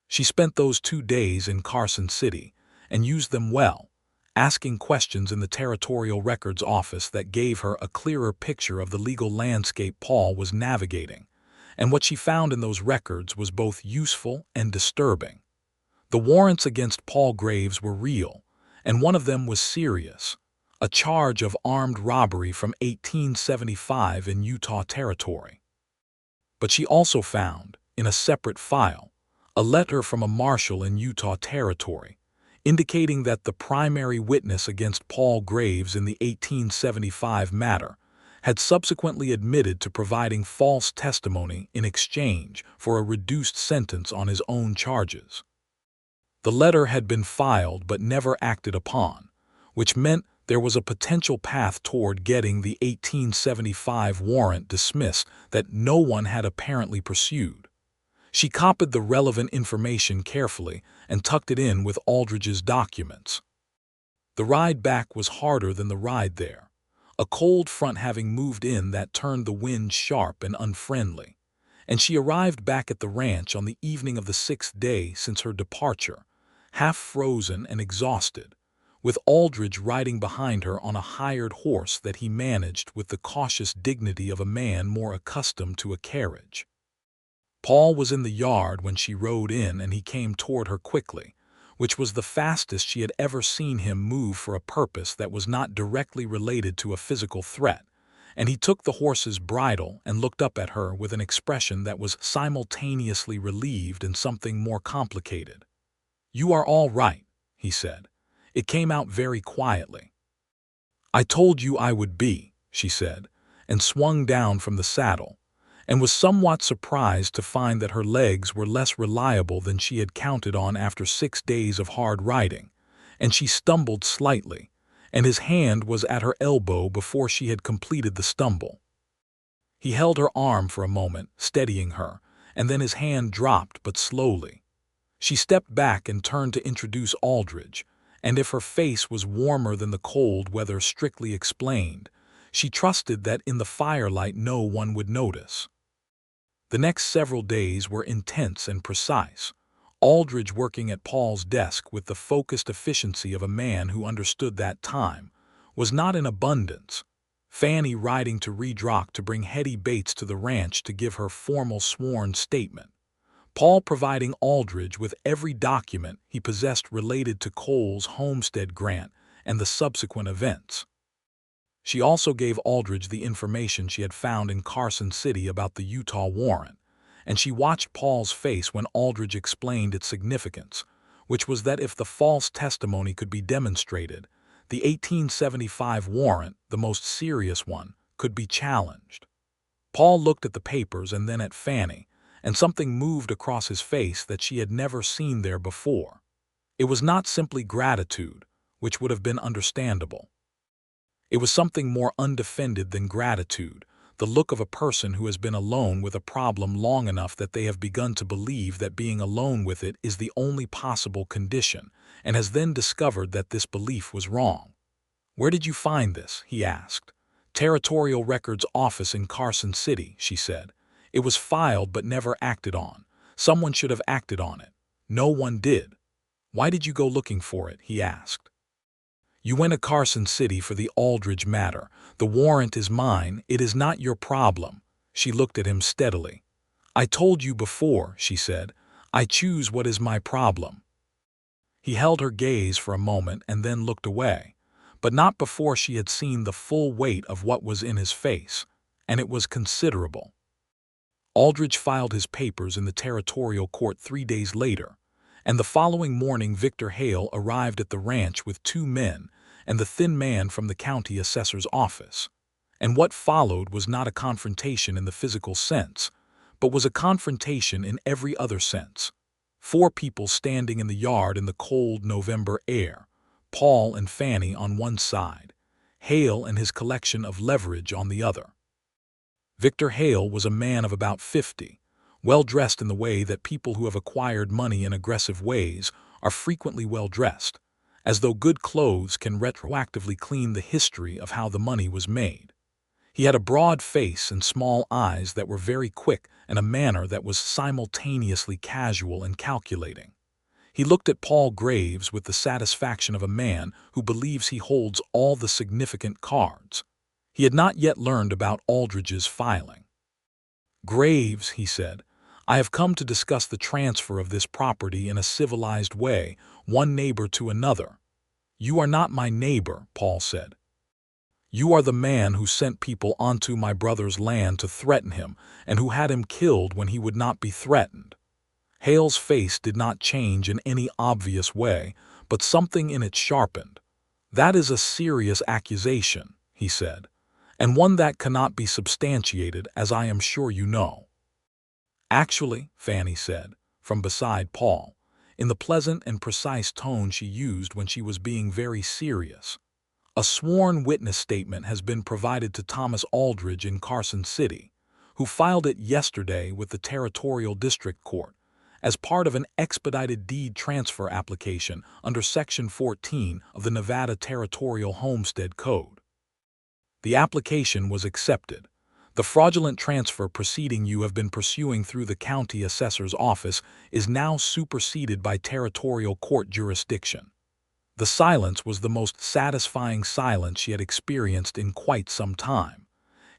She spent those 2 days in Carson City and used them well, asking questions in the Territorial Records Office that gave her a clearer picture of the legal landscape Paul was navigating, and what she found in those records was both useful and disturbing. The warrants against Paul Graves were real, and one of them was serious, a charge of armed robbery from 1875 in Utah Territory. But she also found, in a separate file, a letter from a marshal in Utah Territory, indicating that the primary witness against Paul Graves in the 1875 matter had subsequently admitted to providing false testimony in exchange for a reduced sentence on his own charges. The letter had been filed but never acted upon, which meant there was a potential path toward getting the 1875 warrant dismissed that no one had apparently pursued. She copied the relevant information carefully and tucked it in with Aldridge's documents. The ride back was harder than the ride there, a cold front having moved in that turned the wind sharp and unfriendly, and she arrived back at the ranch on the evening of the 6th day since her departure, half frozen and exhausted, with Aldridge riding behind her on a hired horse that he managed with the cautious dignity of a man more accustomed to a carriage. Paul was in the yard when she rode in, and he came toward her quickly, which was the fastest she had ever seen him move for a purpose that was not directly related to a physical threat, and he took the horse's bridle and looked up at her with an expression that was simultaneously relieved and something more complicated. "You are all right," he said. It came out very quietly. "I told you I would be," she said, and swung down from the saddle, and was somewhat surprised to find that her legs were less reliable than she had counted on after 6 days of hard riding, and she stumbled slightly, and his hand was at her elbow before she had completed the stumble. He held her arm for a moment, steadying her, and then his hand dropped but slowly. She stepped back and turned to introduce Aldridge, and if her face was warmer than the cold weather strictly explained, she trusted that in the firelight no one would notice. The next several days were intense and precise, Aldridge working at Paul's desk with the focused efficiency of a man who understood that time was not in abundance, Fannie riding to Redrock to bring Hetty Bates to the ranch to give her formal sworn statement, Paul providing Aldridge with every document he possessed related to Cole's homestead grant and the subsequent events. She also gave Aldridge the information she had found in Carson City about the Utah warrant, and she watched Paul's face when Aldridge explained its significance, which was that if the false testimony could be demonstrated, the 1875 warrant, the most serious one, could be challenged. Paul looked at the papers and then at Fannie, and something moved across his face that she had never seen there before. It was not simply gratitude, which would have been understandable. It was something more undefended than gratitude, the look of a person who has been alone with a problem long enough that they have begun to believe that being alone with it is the only possible condition, and has then discovered that this belief was wrong. "Where did you find this?" he asked. "Territorial Records Office in Carson City," she said. "It was filed but never acted on. Someone should have acted on it. No one did." "Why did you go looking for it?" he asked. "You went to Carson City for the Aldridge matter. The warrant is mine. It is not your problem." She looked at him steadily. "I told you before," she said. "I choose what is my problem." He held her gaze for a moment and then looked away, but not before she had seen the full weight of what was in his face, and it was considerable. Aldridge filed his papers in the territorial court 3 days later, and the following morning Victor Hale arrived at the ranch with 2 men and the thin man from the county assessor's office. And what followed was not a confrontation in the physical sense, but was a confrontation in every other sense. 4 people standing in the yard in the cold November air, Paul and Fannie on one side, Hale and his collection of leverage on the other. Victor Hale was a man of about 50, well-dressed in the way that people who have acquired money in aggressive ways are frequently well-dressed, as though good clothes can retroactively clean the history of how the money was made. He had a broad face and small eyes that were very quick and a manner that was simultaneously casual and calculating. He looked at Paul Graves with the satisfaction of a man who believes he holds all the significant cards. He had not yet learned about Aldridge's filing. "Graves," he said, "I have come to discuss the transfer of this property in a civilized way, one neighbor to another." "You are not my neighbor," Paul said. "You are the man who sent people onto my brother's land to threaten him and who had him killed when he would not be threatened." Hale's face did not change in any obvious way, but something in it sharpened. "That is a serious accusation," he said, "and one that cannot be substantiated, as I am sure you know." "Actually," Fannie said, from beside Paul, in the pleasant and precise tone she used when she was being very serious, "a sworn witness statement has been provided to Thomas Aldridge in Carson City, who filed it yesterday with the Territorial District Court, as part of an expedited deed transfer application under Section 14 of the Nevada Territorial Homestead Code. The application was accepted. The fraudulent transfer proceeding you have been pursuing through the county assessor's office is now superseded by territorial court jurisdiction." The silence was the most satisfying silence she had experienced in quite some time.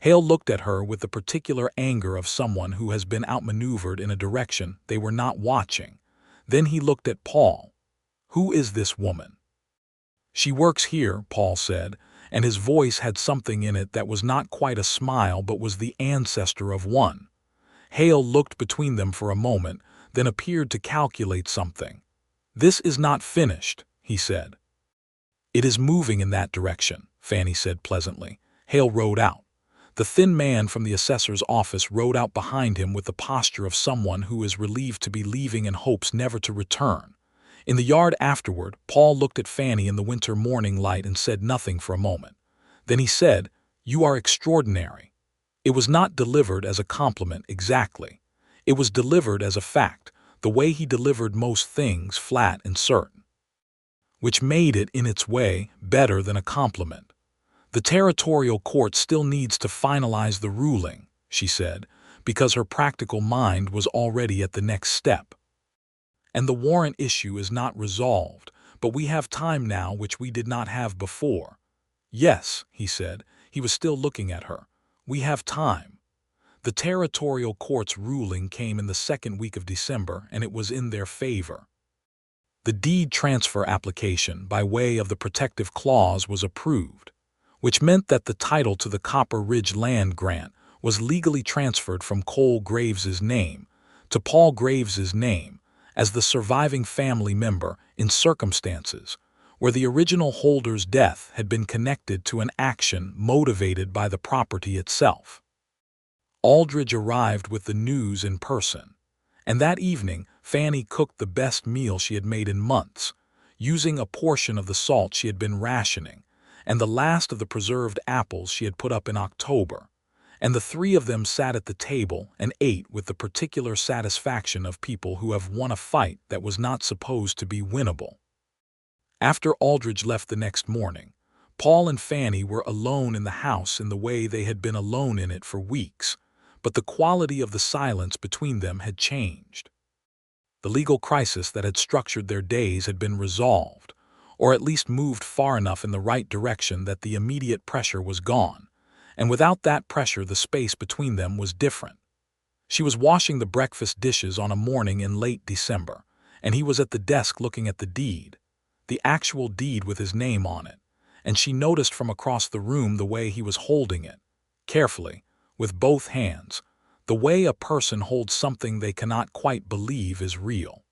Hale looked at her with the particular anger of someone who has been outmaneuvered in a direction they were not watching. Then he looked at Paul. "Who is this woman?" "She works here," Paul said, and his voice had something in it that was not quite a smile but was the ancestor of one. Hale looked between them for a moment, then appeared to calculate something. "This is not finished," he said. "It is moving in that direction," Fannie said pleasantly. Hale rode out. The thin man from the assessor's office rode out behind him with the posture of someone who is relieved to be leaving and hopes never to return. In the yard afterward, Paul looked at Fannie in the winter morning light and said nothing for a moment. Then he said, "You are extraordinary." It was not delivered as a compliment exactly. It was delivered as a fact, the way he delivered most things, flat and certain, which made it, in its way, better than a compliment. "The territorial court still needs to finalize the ruling," she said, because her practical mind was already at the next step. "And the warrant issue is not resolved, but we have time now which we did not have before." "Yes," he said. He was still looking at her. "We have time." The territorial court's ruling came in the second week of December, and it was in their favor. The deed transfer application, by way of the protective clause, was approved, which meant that the title to the Copper Ridge land grant was legally transferred from Cole Graves's name to Paul Graves's name as the surviving family member in circumstances where the original holder's death had been connected to an action motivated by the property itself. Aldridge arrived with the news in person, and that evening Fannie cooked the best meal she had made in months, using a portion of the salt she had been rationing and the last of the preserved apples she had put up in October, and the three of them sat at the table and ate with the particular satisfaction of people who have won a fight that was not supposed to be winnable. After Aldridge left the next morning, Paul and Fannie were alone in the house in the way they had been alone in it for weeks, but the quality of the silence between them had changed. The legal crisis that had structured their days had been resolved, or at least moved far enough in the right direction that the immediate pressure was gone, and without that pressure the space between them was different. She was washing the breakfast dishes on a morning in late December, and he was at the desk looking at the actual deed with his name on it, and she noticed from across the room the way he was holding it, carefully, with both hands, the way a person holds something they cannot quite believe is real.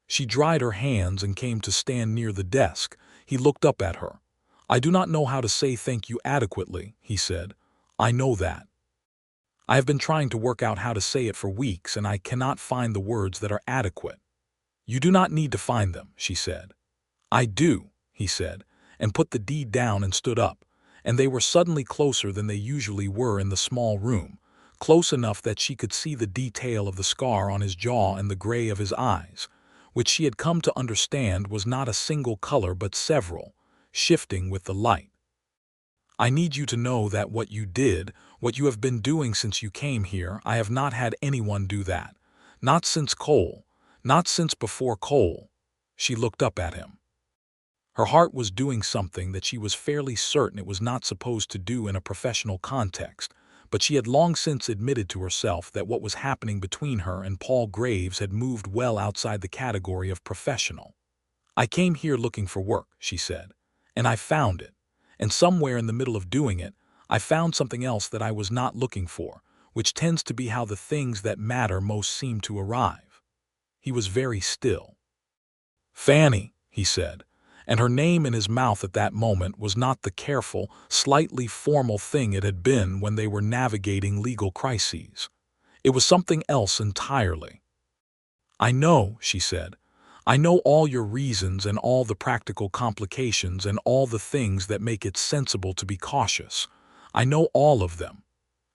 She dried her hands and came to stand near the desk. He looked up at her. "I do not know how to say thank you adequately," he said. "I know that. I have been trying to work out how to say it for weeks, and I cannot find the words that are adequate." "You do not need to find them," she said. "I do," he said, and put the deed down and stood up, and they were suddenly closer than they usually were in the small room, close enough that she could see the detail of the scar on his jaw and the gray of his eyes, which she had come to understand was not a single color but several, shifting with the light. "I need you to know that what you did, what you have been doing since you came here, I have not had anyone do that. Not since Cole, not since before Cole." She looked up at him. Her heart was doing something that she was fairly certain it was not supposed to do in a professional context, but she had long since admitted to herself that what was happening between her and Paul Graves had moved well outside the category of professional. "I came here looking for work," she said, "and I found it. And somewhere in the middle of doing it, I found something else that I was not looking for, which tends to be how the things that matter most seem to arrive." He was very still. "Fannie," he said, and her name in his mouth at that moment was not the careful, slightly formal thing it had been when they were navigating legal crises. It was something else entirely. "I know," she said. "I know all your reasons and all the practical complications and all the things that make it sensible to be cautious. I know all of them."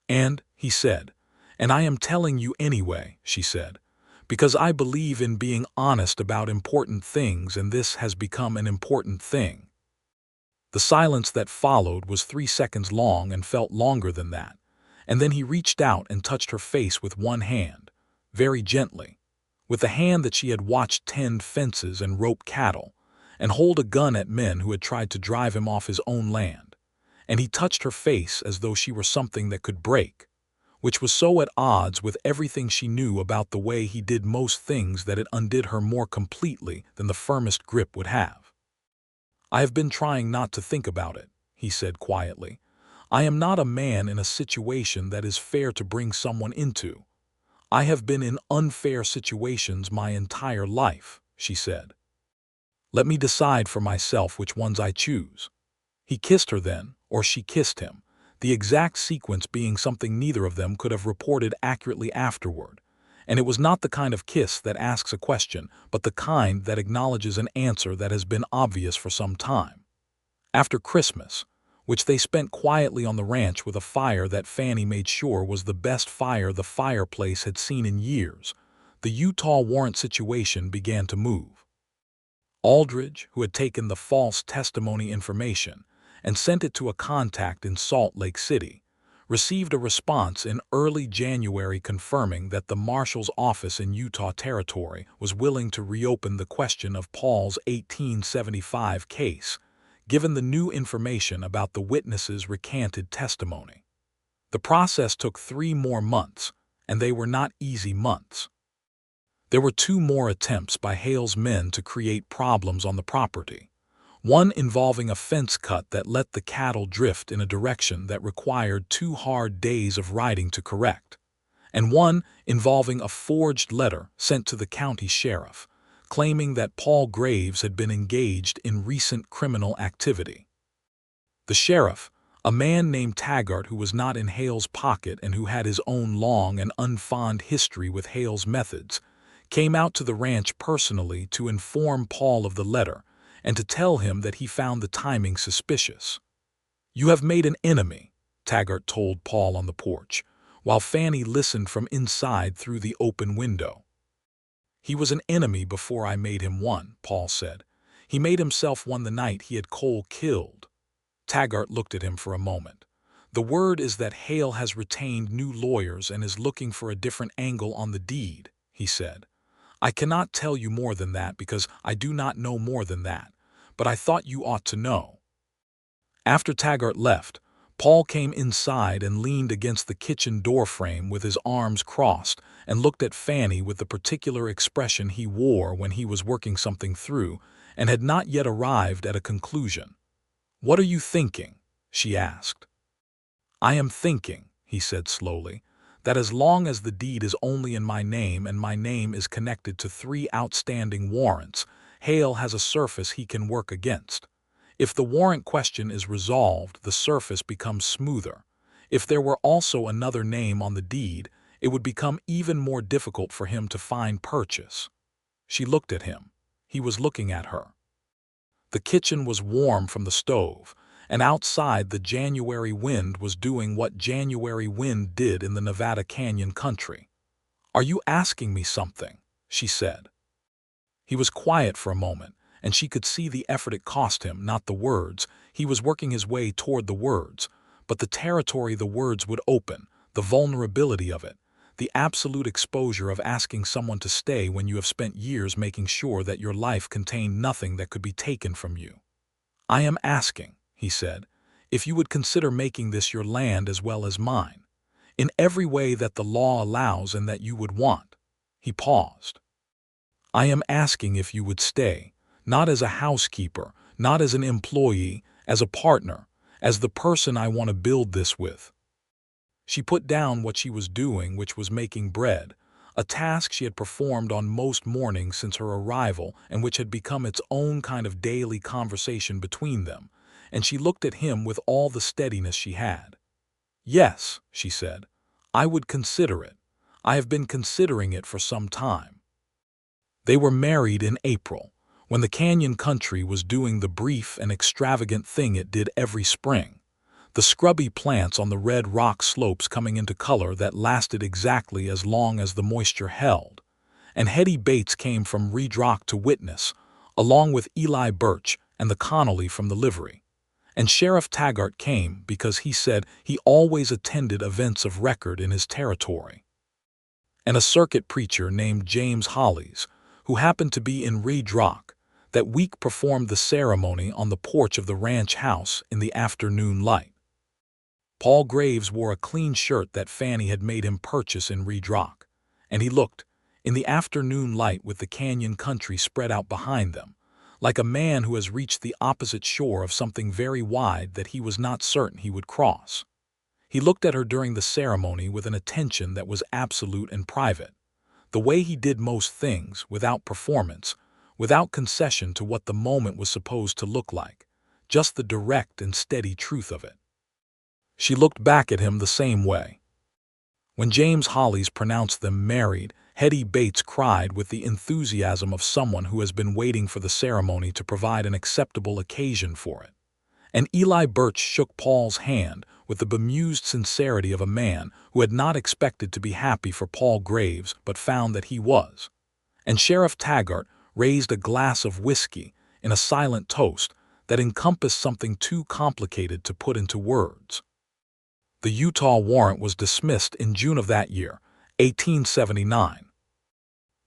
"And," he said, "and I am telling you anyway," she said, "because I believe in being honest about important things, and this has become an important thing." The silence that followed was 3 seconds long and felt longer than that, and then he reached out and touched her face with one hand, very gently, with the hand that she had watched tend fences and rope cattle, and hold a gun at men who had tried to drive him off his own land. And he touched her face as though she were something that could break, which was so at odds with everything she knew about the way he did most things that it undid her more completely than the firmest grip would have. "I have been trying not to think about it," he said quietly. "I am not a man in a situation that is fair to bring someone into. I have been in unfair situations my entire life," she said. "Let me decide for myself which ones I choose." He kissed her then, or she kissed him, the exact sequence being something neither of them could have reported accurately afterward, and it was not the kind of kiss that asks a question, but the kind that acknowledges an answer that has been obvious for some time. After Christmas, which they spent quietly on the ranch with a fire that Fannie made sure was the best fire the fireplace had seen in years, the Utah warrant situation began to move. Aldridge, who had taken the false testimony information and sent it to a contact in Salt Lake City, received a response in early January confirming that the marshal's office in Utah Territory was willing to reopen the question of Paul's 1875 case, given the new information about the witness's recanted testimony. The process took 3 more months, and they were not easy months. There were 2 more attempts by Hale's men to create problems on the property, one involving a fence cut that let the cattle drift in a direction that required 2 hard days of riding to correct, and one involving a forged letter sent to the county sheriff, claiming that Paul Graves had been engaged in recent criminal activity. The sheriff, a man named Taggart who was not in Hale's pocket and who had his own long and unfond history with Hale's methods, came out to the ranch personally to inform Paul of the letter and to tell him that he found the timing suspicious. "You have made an enemy," Taggart told Paul on the porch, while Fannie listened from inside through the open window. "He was an enemy before I made him one," Paul said. "He made himself one the night he had Cole killed." Taggart looked at him for a moment. "The word is that Hale has retained new lawyers and is looking for a different angle on the deed," he said. "I cannot tell you more than that because I do not know more than that, but I thought you ought to know." After Taggart left, Paul came inside and leaned against the kitchen doorframe with his arms crossed and looked at Fannie with the particular expression he wore when he was working something through and had not yet arrived at a conclusion. "What are you thinking?" she asked. "I am thinking," he said slowly, "that as long as the deed is only in my name and my name is connected to 3 outstanding warrants, Hale has a surface he can work against. If the warrant question is resolved, the surface becomes smoother. If there were also another name on the deed, it would become even more difficult for him to find purchase." She looked at him. He was looking at her. The kitchen was warm from the stove, and outside the January wind was doing what January wind did in the Nevada Canyon country. "Are you asking me something?" she said. He was quiet for a moment, and she could see the effort it cost him, not the words. He was working his way toward the words, but the territory the words would open, the vulnerability of it, the absolute exposure of asking someone to stay when you have spent years making sure that your life contained nothing that could be taken from you. "I am asking," he said, "if you would consider making this your land as well as mine, in every way that the law allows and that you would want." He paused. "I am asking if you would stay, not as a housekeeper, not as an employee, as a partner, as the person I want to build this with." She put down what she was doing, which was making bread, a task she had performed on most mornings since her arrival and which had become its own kind of daily conversation between them, and she looked at him with all the steadiness she had. "Yes," she said, "I would consider it. I have been considering it for some time." They were married in April, when the Canyon country was doing the brief and extravagant thing it did every spring, the scrubby plants on the Redrock slopes coming into color that lasted exactly as long as the moisture held, and Hetty Bates came from Redrock to witness, along with Eli Birch and the Connolly from the livery. And Sheriff Taggart came because he said he always attended events of record in his territory. And a circuit preacher named James Hollies, who happened to be in Redrock, that week performed the ceremony on the porch of the ranch house in the afternoon light. Paul Graves wore a clean shirt that Fannie had made him purchase in Redrock, and he looked, in the afternoon light with the canyon country spread out behind them, like a man who has reached the opposite shore of something very wide that he was not certain he would cross. He looked at her during the ceremony with an attention that was absolute and private, the way he did most things, without performance, without concession to what the moment was supposed to look like, just the direct and steady truth of it. She looked back at him the same way. When James Hollies pronounced them married, Hetty Bates cried with the enthusiasm of someone who has been waiting for the ceremony to provide an acceptable occasion for it. And Eli Birch shook Paul's hand with the bemused sincerity of a man who had not expected to be happy for Paul Graves but found that he was. And Sheriff Taggart raised a glass of whiskey in a silent toast that encompassed something too complicated to put into words. The Utah warrant was dismissed in June of that year, 1879.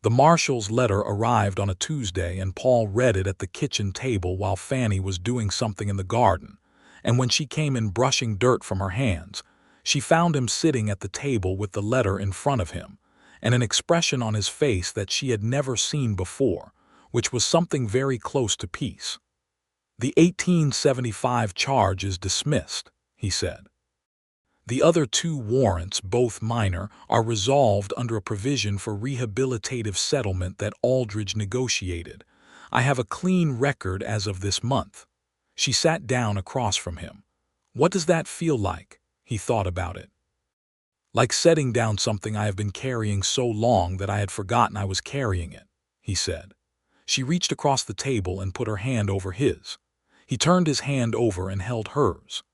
The marshal's letter arrived on a Tuesday, and Paul read it at the kitchen table while Fannie was doing something in the garden, and when she came in brushing dirt from her hands, she found him sitting at the table with the letter in front of him, and an expression on his face that she had never seen before, which was something very close to peace. "The 1875 charge is dismissed," he said. "The other 2 warrants, both minor, are resolved under a provision for rehabilitative settlement that Aldridge negotiated. I have a clean record as of this month." She sat down across from him. "What does that feel like?" He thought about it. "Like setting down something I have been carrying so long that I had forgotten I was carrying it," he said. She reached across the table and put her hand over his. He turned his hand over and held hers.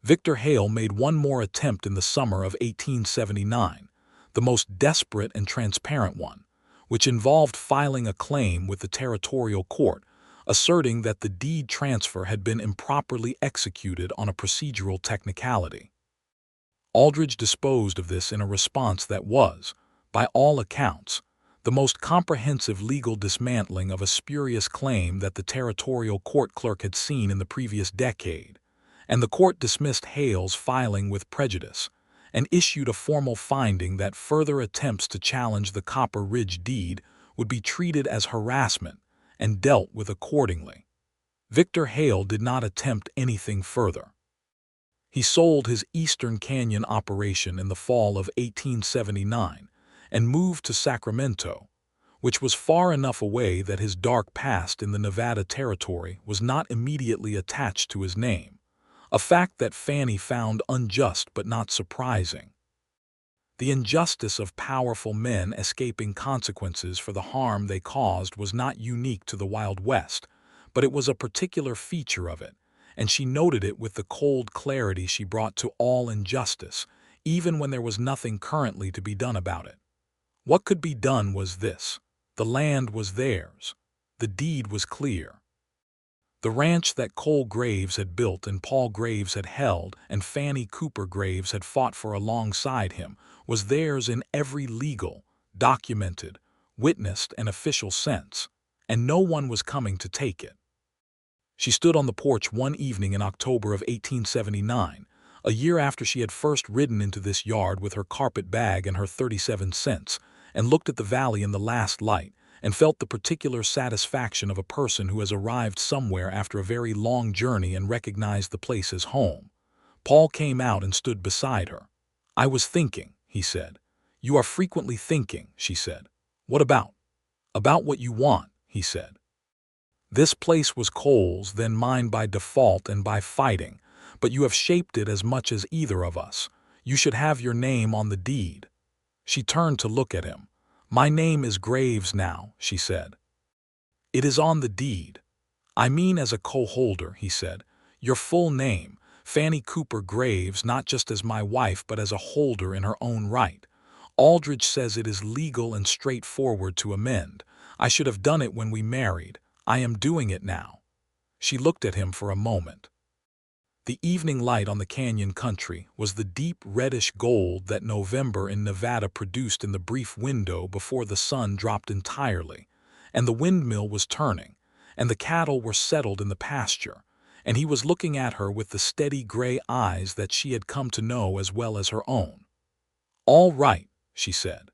Victor Hale made one more attempt in the summer of 1879, the most desperate and transparent one, which involved filing a claim with the territorial court, asserting that the deed transfer had been improperly executed on a procedural technicality. Aldridge disposed of this in a response that was, by all accounts, the most comprehensive legal dismantling of a spurious claim that the territorial court clerk had seen in the previous decade, and the court dismissed Hale's filing with prejudice and issued a formal finding that further attempts to challenge the Copper Ridge deed would be treated as harassment and dealt with accordingly. Victor Hale did not attempt anything further. He sold his Eastern Canyon operation in the fall of 1879 and moved to Sacramento, which was far enough away that his dark past in the Nevada territory was not immediately attached to his name, a fact that Fannie found unjust but not surprising. The injustice of powerful men escaping consequences for the harm they caused was not unique to the Wild West, but it was a particular feature of it, and she noted it with the cold clarity she brought to all injustice, even when there was nothing currently to be done about it. What could be done was this: the land was theirs. The deed was clear. The ranch that Cole Graves had built and Paul Graves had held and Fannie Cooper Graves had fought for alongside him was theirs in every legal, documented, witnessed, and official sense, and no one was coming to take it. She stood on the porch one evening in October of 1879, a year after she had first ridden into this yard with her carpet bag and her 37 cents, and looked at the valley in the last light, and felt the particular satisfaction of a person who has arrived somewhere after a very long journey and recognized the place as home. Paul came out and stood beside her. "I was thinking," he said. "You are frequently thinking," she said. "What about?" "About what you want," he said. "This place was Cole's, then mine by default and by fighting, but you have shaped it as much as either of us. You should have your name on the deed." She turned to look at him. "My name is Graves now," she said. "It is on the deed." "I mean as a co-holder," he said. "Your full name, Fannie Cooper Graves, not just as my wife but as a holder in her own right. Aldridge says it is legal and straightforward to amend. I should have done it when we married. I am doing it now." She looked at him for a moment. The evening light on the canyon country was the deep reddish gold that November in Nevada produced in the brief window before the sun dropped entirely, and the windmill was turning, and the cattle were settled in the pasture, and he was looking at her with the steady gray eyes that she had come to know as well as her own. "All right," she said.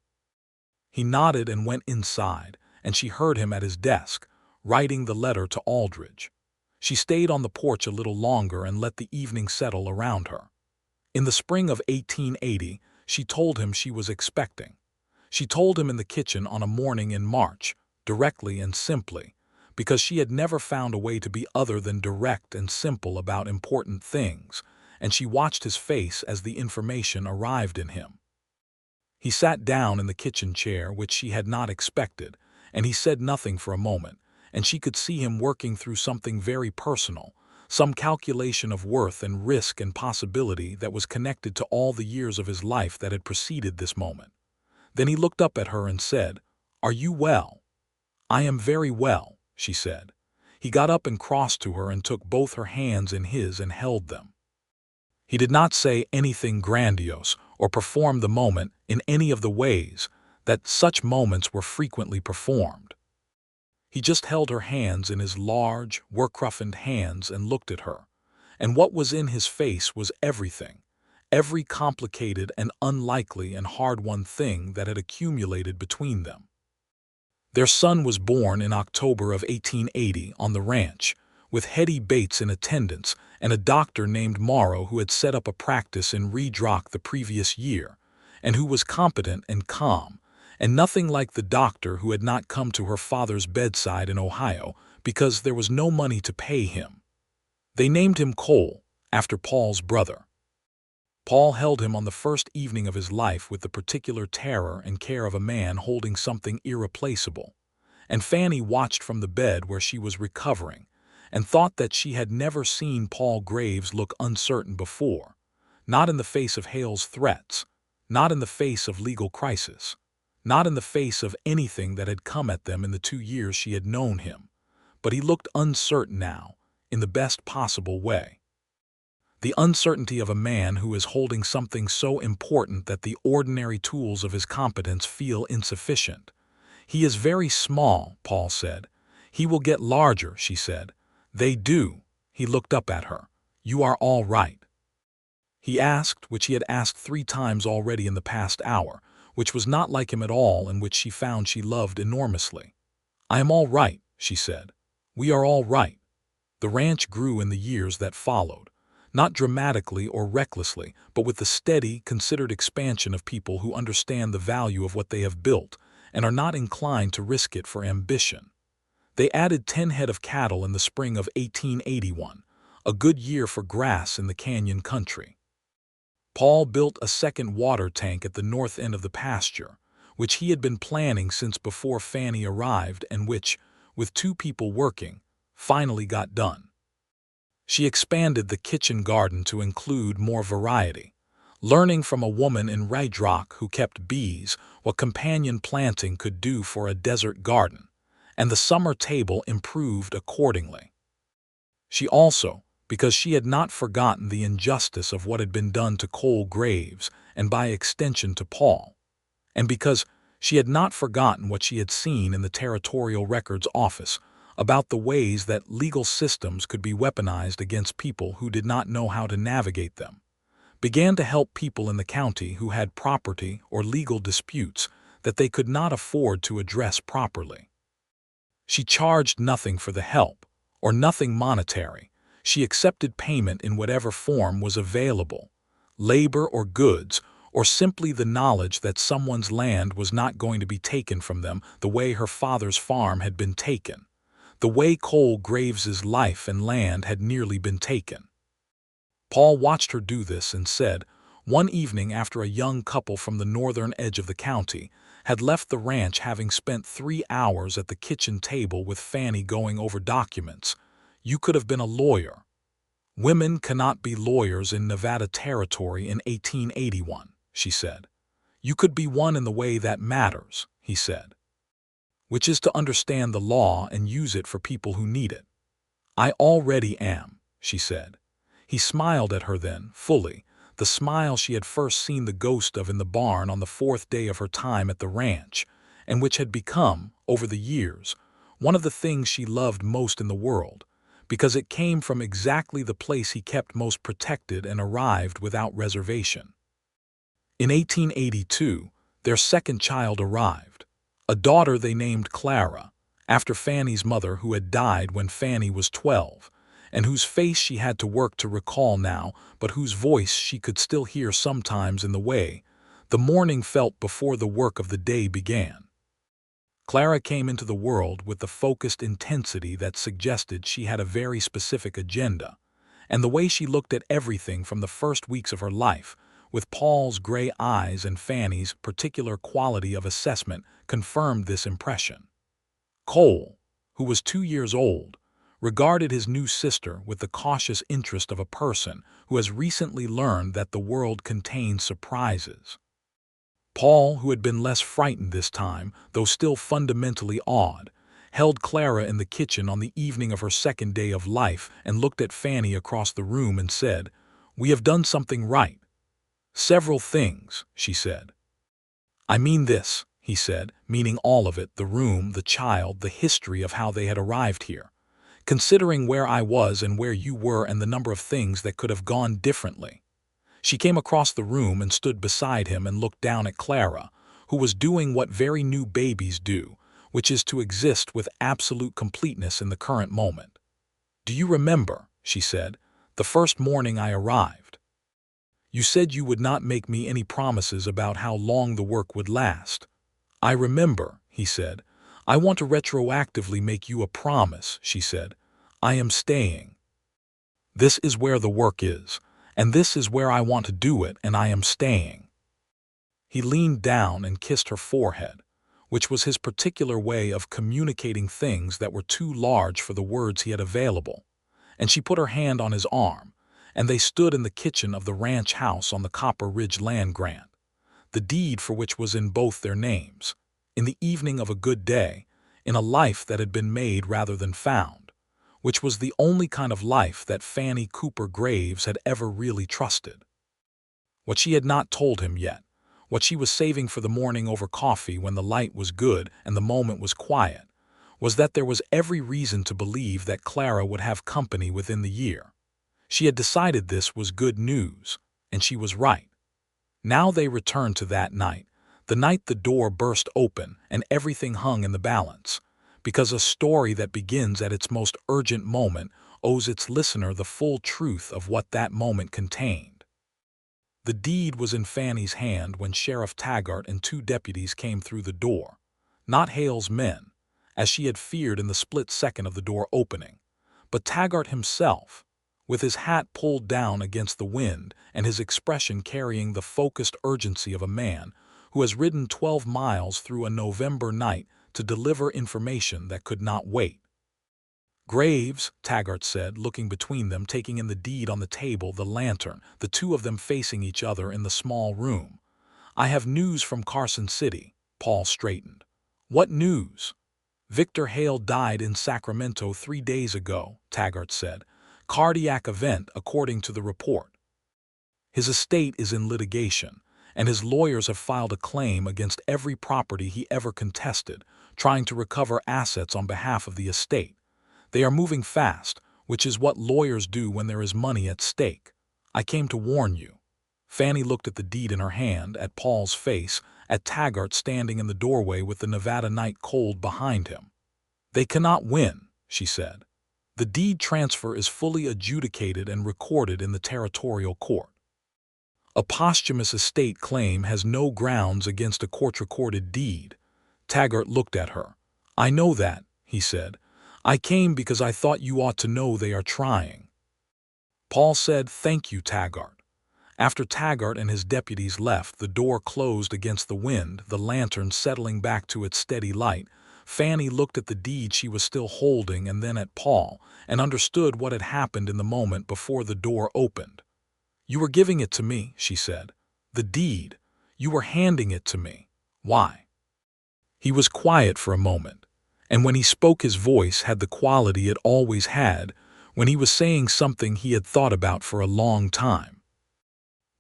He nodded and went inside, and she heard him at his desk, writing the letter to Aldridge. She stayed on the porch a little longer and let the evening settle around her. In the spring of 1880, she told him she was expecting. She told him in the kitchen on a morning in March, directly and simply, because she had never found a way to be other than direct and simple about important things, and she watched his face as the information arrived in him. He sat down in the kitchen chair, which she had not expected, and he said nothing for a moment, and she could see him working through something very personal, some calculation of worth and risk and possibility that was connected to all the years of his life that had preceded this moment. Then he looked up at her and said, "Are you well?" "I am very well," she said. He got up and crossed to her and took both her hands in his and held them. He did not say anything grandiose or perform the moment in any of the ways that such moments were frequently performed. He just held her hands in his large, work-roughened hands and looked at her, and what was in his face was everything, every complicated and unlikely and hard-won thing that had accumulated between them. Their son was born in October of 1880 on the ranch, with Hetty Bates in attendance and a doctor named Morrow who had set up a practice in Redrock the previous year, and who was competent and calm, and nothing like the doctor who had not come to her father's bedside in Ohio because there was no money to pay him. They named him Cole, after Paul's brother. Paul held him on the first evening of his life with the particular terror and care of a man holding something irreplaceable, and Fannie watched from the bed where she was recovering, and thought that she had never seen Paul Graves look uncertain before, not in the face of Hale's threats, not in the face of legal crisis, not in the face of anything that had come at them in the 2 years she had known him, but he looked uncertain now, in the best possible way. The uncertainty of a man who is holding something so important that the ordinary tools of his competence feel insufficient. "He is very small," Paul said. "He will get larger," she said. "They do." He looked up at her. "You are all right?" He asked, which he had asked 3 times already in the past hour, which was not like him at all and which she found she loved enormously. "I am all right," she said. "We are all right." The ranch grew in the years that followed, not dramatically or recklessly, but with the steady, considered expansion of people who understand the value of what they have built and are not inclined to risk it for ambition. They added 10 head of cattle in the spring of 1881, a good year for grass in the canyon country. Paul built a second water tank at the north end of the pasture, which he had been planning since before Fannie arrived and which, with 2 people working, finally got done. She expanded the kitchen garden to include more variety, learning from a woman in Redrock who kept bees what companion planting could do for a desert garden, and the summer table improved accordingly. She also, because she had not forgotten the injustice of what had been done to Cole Graves and by extension to Paul, and because she had not forgotten what she had seen in the Territorial Records Office about the ways that legal systems could be weaponized against people who did not know how to navigate them, began to help people in the county who had property or legal disputes that they could not afford to address properly. She charged nothing for the help, or nothing monetary. She accepted payment in whatever form was available, labor or goods, or simply the knowledge that someone's land was not going to be taken from them the way her father's farm had been taken, the way Cole Graves's life and land had nearly been taken. Paul watched her do this and said, one evening after a young couple from the northern edge of the county had left the ranch having spent 3 hours at the kitchen table with Fannie going over documents, "You could have been a lawyer." "Women cannot be lawyers in Nevada Territory in 1881, she said. "You could be one in the way that matters," he said, "which is to understand the law and use it for people who need it." "I already am," she said. He smiled at her then, fully, the smile she had first seen the ghost of in the barn on the 4th day of her time at the ranch, and which had become, over the years, one of the things she loved most in the world, because it came from exactly the place he kept most protected and arrived without reservation. In 1882, their second child arrived, a daughter they named Clara, after Fannie's mother who had died when Fannie was 12, and whose face she had to work to recall now, but whose voice she could still hear sometimes in the way the morning felt before the work of the day began. Clara came into the world with the focused intensity that suggested she had a very specific agenda, and the way she looked at everything from the first weeks of her life, with Paul's gray eyes and Fannie's particular quality of assessment, confirmed this impression. Cole, who was 2 years old, regarded his new sister with the cautious interest of a person who has recently learned that the world contains surprises. Paul, who had been less frightened this time, though still fundamentally awed, held Clara in the kitchen on the evening of her second day of life and looked at Fannie across the room and said, "We have done something right." "Several things," she said. "I mean this," he said, meaning all of it, the room, the child, the history of how they had arrived here. "Considering where I was and where you were and the number of things that could have gone differently." She came across the room and stood beside him and looked down at Clara, who was doing what very new babies do, which is to exist with absolute completeness in the current moment. "Do you remember," she said, "the first morning I arrived? You said you would not make me any promises about how long the work would last." "I remember," he said. "I want to retroactively make you a promise," she said. "I am staying. This is where the work is, and this is where I want to do it, and I am staying." He leaned down and kissed her forehead. which was his particular way of communicating things that were too large for the words he had available, and she put her hand on his arm, and they stood in the kitchen of the ranch house on the Copper Ridge land grant, the deed for which was in both their names, in the evening of a good day, in a life that had been made rather than found, which was the only kind of life that Fannie Cooper Graves had ever really trusted. What she had not told him yet, what she was saving for the morning over coffee when the light was good and the moment was quiet, was that there was every reason to believe that Clara would have company within the year. She had decided this was good news, and she was right. Now they returned to that night, the night the door burst open and everything hung in the balance, because a story that begins at its most urgent moment owes its listener the full truth of what that moment contained. The deed was in Fannie's hand when Sheriff Taggart and 2 deputies came through the door, not Hale's men, as she had feared in the split second of the door opening, but Taggart himself, with his hat pulled down against the wind and his expression carrying the focused urgency of a man who has ridden 12 miles through a November night to deliver information that could not wait. "Graves," Taggart said, looking between them, taking in the deed on the table, the lantern, the two of them facing each other in the small room. "I have news from Carson City." Paul straightened. "What news?" "Victor Hale died in Sacramento 3 days ago," Taggart said. "Cardiac event, according to the report. His estate is in litigation, and his lawyers have filed a claim against every property he ever contested, trying to recover assets on behalf of the estate. They are moving fast, which is what lawyers do when there is money at stake. I came to warn you." Fannie looked at the deed in her hand, at Paul's face, at Taggart standing in the doorway with the Nevada night cold behind him. "They cannot win," she said. "The deed transfer is fully adjudicated and recorded in the territorial court. A posthumous estate claim has no grounds against a court-recorded deed." Taggart looked at her. "I know that," he said. "I came because I thought you ought to know they are trying." Paul said, "Thank you, Taggart." After Taggart and his deputies left, the door closed against the wind, the lantern settling back to its steady light. Fannie looked at the deed she was still holding and then at Paul, and understood what had happened in the moment before the door opened. "You were giving it to me," she said. "The deed. You were handing it to me. Why?" He was quiet for a moment, and when he spoke his voice had the quality it always had when he was saying something he had thought about for a long time.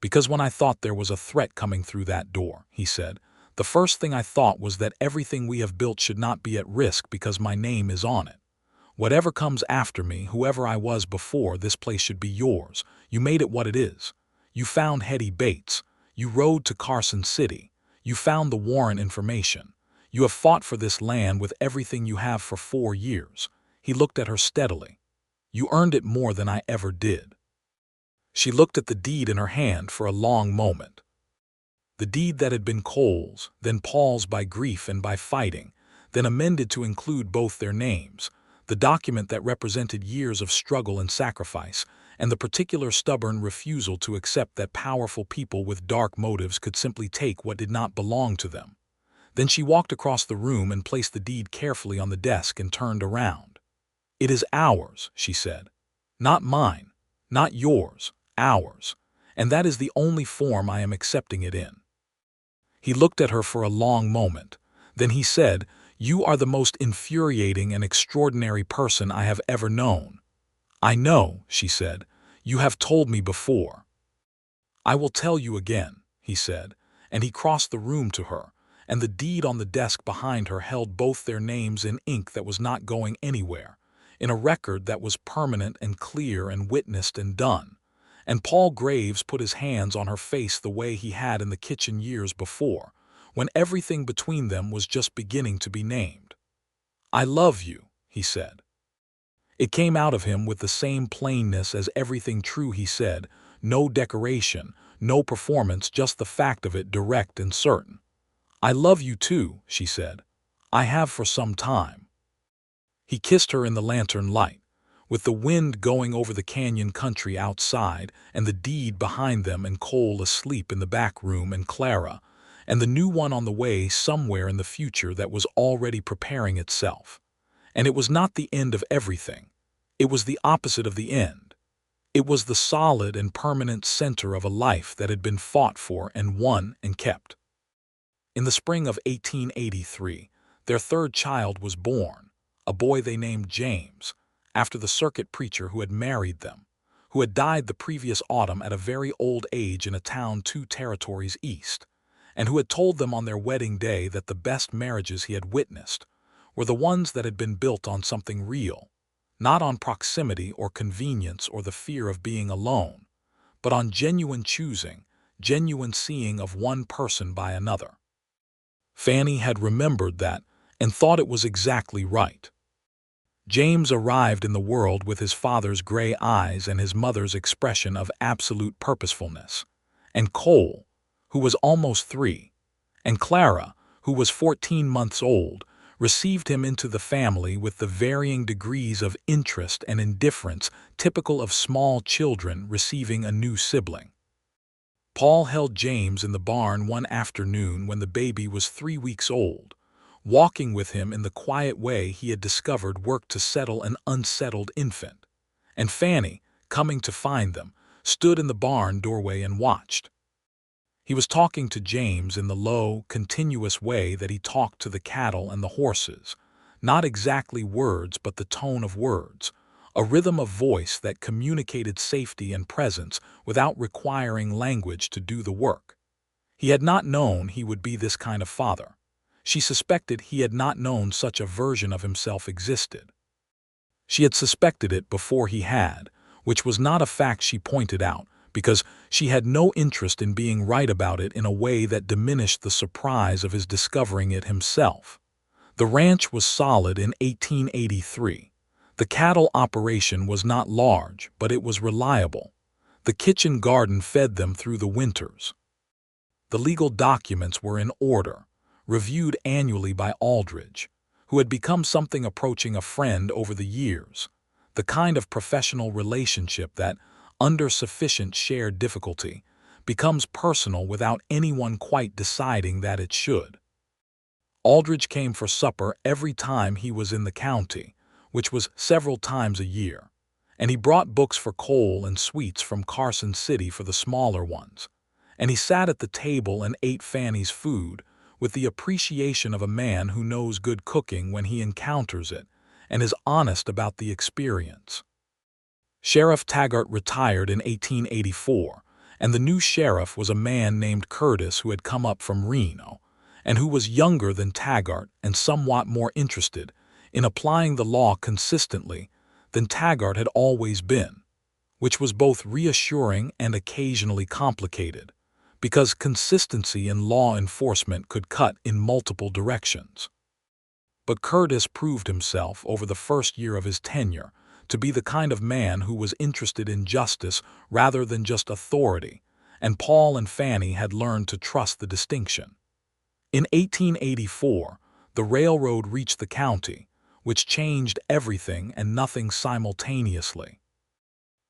"Because when I thought there was a threat coming through that door," he said, "the first thing I thought was that everything we have built should not be at risk because my name is on it. Whatever comes after me, whoever I was before, this place should be yours. You made it what it is. You found Hetty Bates. You rode to Carson City. You found the Warren information. You have fought for this land with everything you have for 4 years. He looked at her steadily. "You earned it more than I ever did." She looked at the deed in her hand for a long moment. The deed that had been Cole's, then Paul's by grief and by fighting, then amended to include both their names, the document that represented years of struggle and sacrifice, and the particular stubborn refusal to accept that powerful people with dark motives could simply take what did not belong to them. Then she walked across the room and placed the deed carefully on the desk and turned around. "It is ours," she said. "Not mine, not yours, ours, and that is the only form I am accepting it in." He looked at her for a long moment. Then he said, "You are the most infuriating and extraordinary person I have ever known." "I know," she said. "You have told me before." "I will tell you again," he said, and he crossed the room to her, and the deed on the desk behind her held both their names in ink that was not going anywhere, in a record that was permanent and clear and witnessed and done. And Paul Graves put his hands on her face the way he had in the kitchen years before, when everything between them was just beginning to be named. "I love you," he said. It came out of him with the same plainness as everything true he said, no decoration, no performance, just the fact of it, direct and certain. "I love you too," she said. "I have for some time." He kissed her in the lantern light, with the wind going over the canyon country outside and the deed behind them and Cole asleep in the back room and Clara, and the new one on the way somewhere in the future that was already preparing itself. And it was not the end of everything. It was the opposite of the end. It was the solid and permanent center of a life that had been fought for and won and kept. In the spring of 1883, their third child was born, a boy they named James, after the circuit preacher who had married them, who had died the previous autumn at a very old age in a town 2 territories east, and who had told them on their wedding day that the best marriages he had witnessed were the ones that had been built on something real, not on proximity or convenience or the fear of being alone, but on genuine choosing, genuine seeing of one person by another. Fannie had remembered that and thought it was exactly right. James arrived in the world with his father's gray eyes and his mother's expression of absolute purposefulness, and Cole, who was almost 3, and Clara, who was 14 months old, received him into the family with the varying degrees of interest and indifference typical of small children receiving a new sibling. Paul held James in the barn one afternoon when the baby was 3 weeks old, walking with him in the quiet way he had discovered worked to settle an unsettled infant, and Fannie, coming to find them, stood in the barn doorway and watched. He was talking to James in the low, continuous way that he talked to the cattle and the horses, not exactly words but the tone of words, a rhythm of voice that communicated safety and presence without requiring language to do the work. He had not known he would be this kind of father. She suspected he had not known such a version of himself existed. She had suspected it before he had, which was not a fact she pointed out, because she had no interest in being right about it in a way that diminished the surprise of his discovering it himself. The ranch was solid in 1883. The cattle operation was not large, but it was reliable. The kitchen garden fed them through the winters. The legal documents were in order, reviewed annually by Aldridge, who had become something approaching a friend over the years, the kind of professional relationship that, under sufficient shared difficulty, becomes personal without anyone quite deciding that it should. Aldridge came for supper every time he was in the county, which was several times a year, and he brought books for Cole and sweets from Carson City for the smaller ones, and he sat at the table and ate Fannie's food with the appreciation of a man who knows good cooking when he encounters it and is honest about the experience. Sheriff Taggart retired in 1884, and the new sheriff was a man named Curtis who had come up from Reno, and who was younger than Taggart and somewhat more interested in applying the law consistently than Taggart had always been, which was both reassuring and occasionally complicated, because consistency in law enforcement could cut in multiple directions. But Curtis proved himself over the first year of his tenure to be the kind of man who was interested in justice rather than just authority, and Paul and Fannie had learned to trust the distinction. In 1884, the railroad reached the county, which changed everything and nothing simultaneously.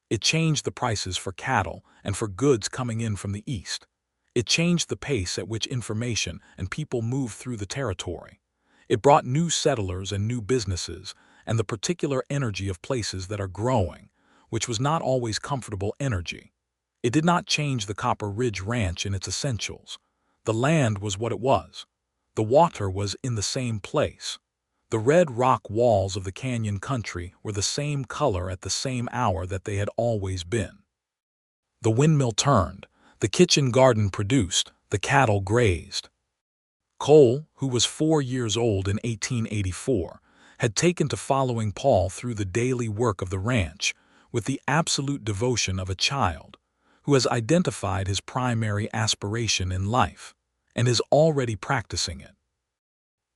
It changed the prices for cattle and for goods coming in from the east. It changed the pace at which information and people moved through the territory. It brought new settlers and new businesses and the particular energy of places that are growing, which was not always comfortable energy. It did not change the Copper Ridge Ranch in its essentials. The land was what it was. The water was in the same place. The red rock walls of the canyon country were the same color at the same hour that they had always been. The windmill turned, the kitchen garden produced, the cattle grazed. Cole, who was 4 years old in 1884, had taken to following Paul through the daily work of the ranch with the absolute devotion of a child who has identified his primary aspiration in life and is already practicing it.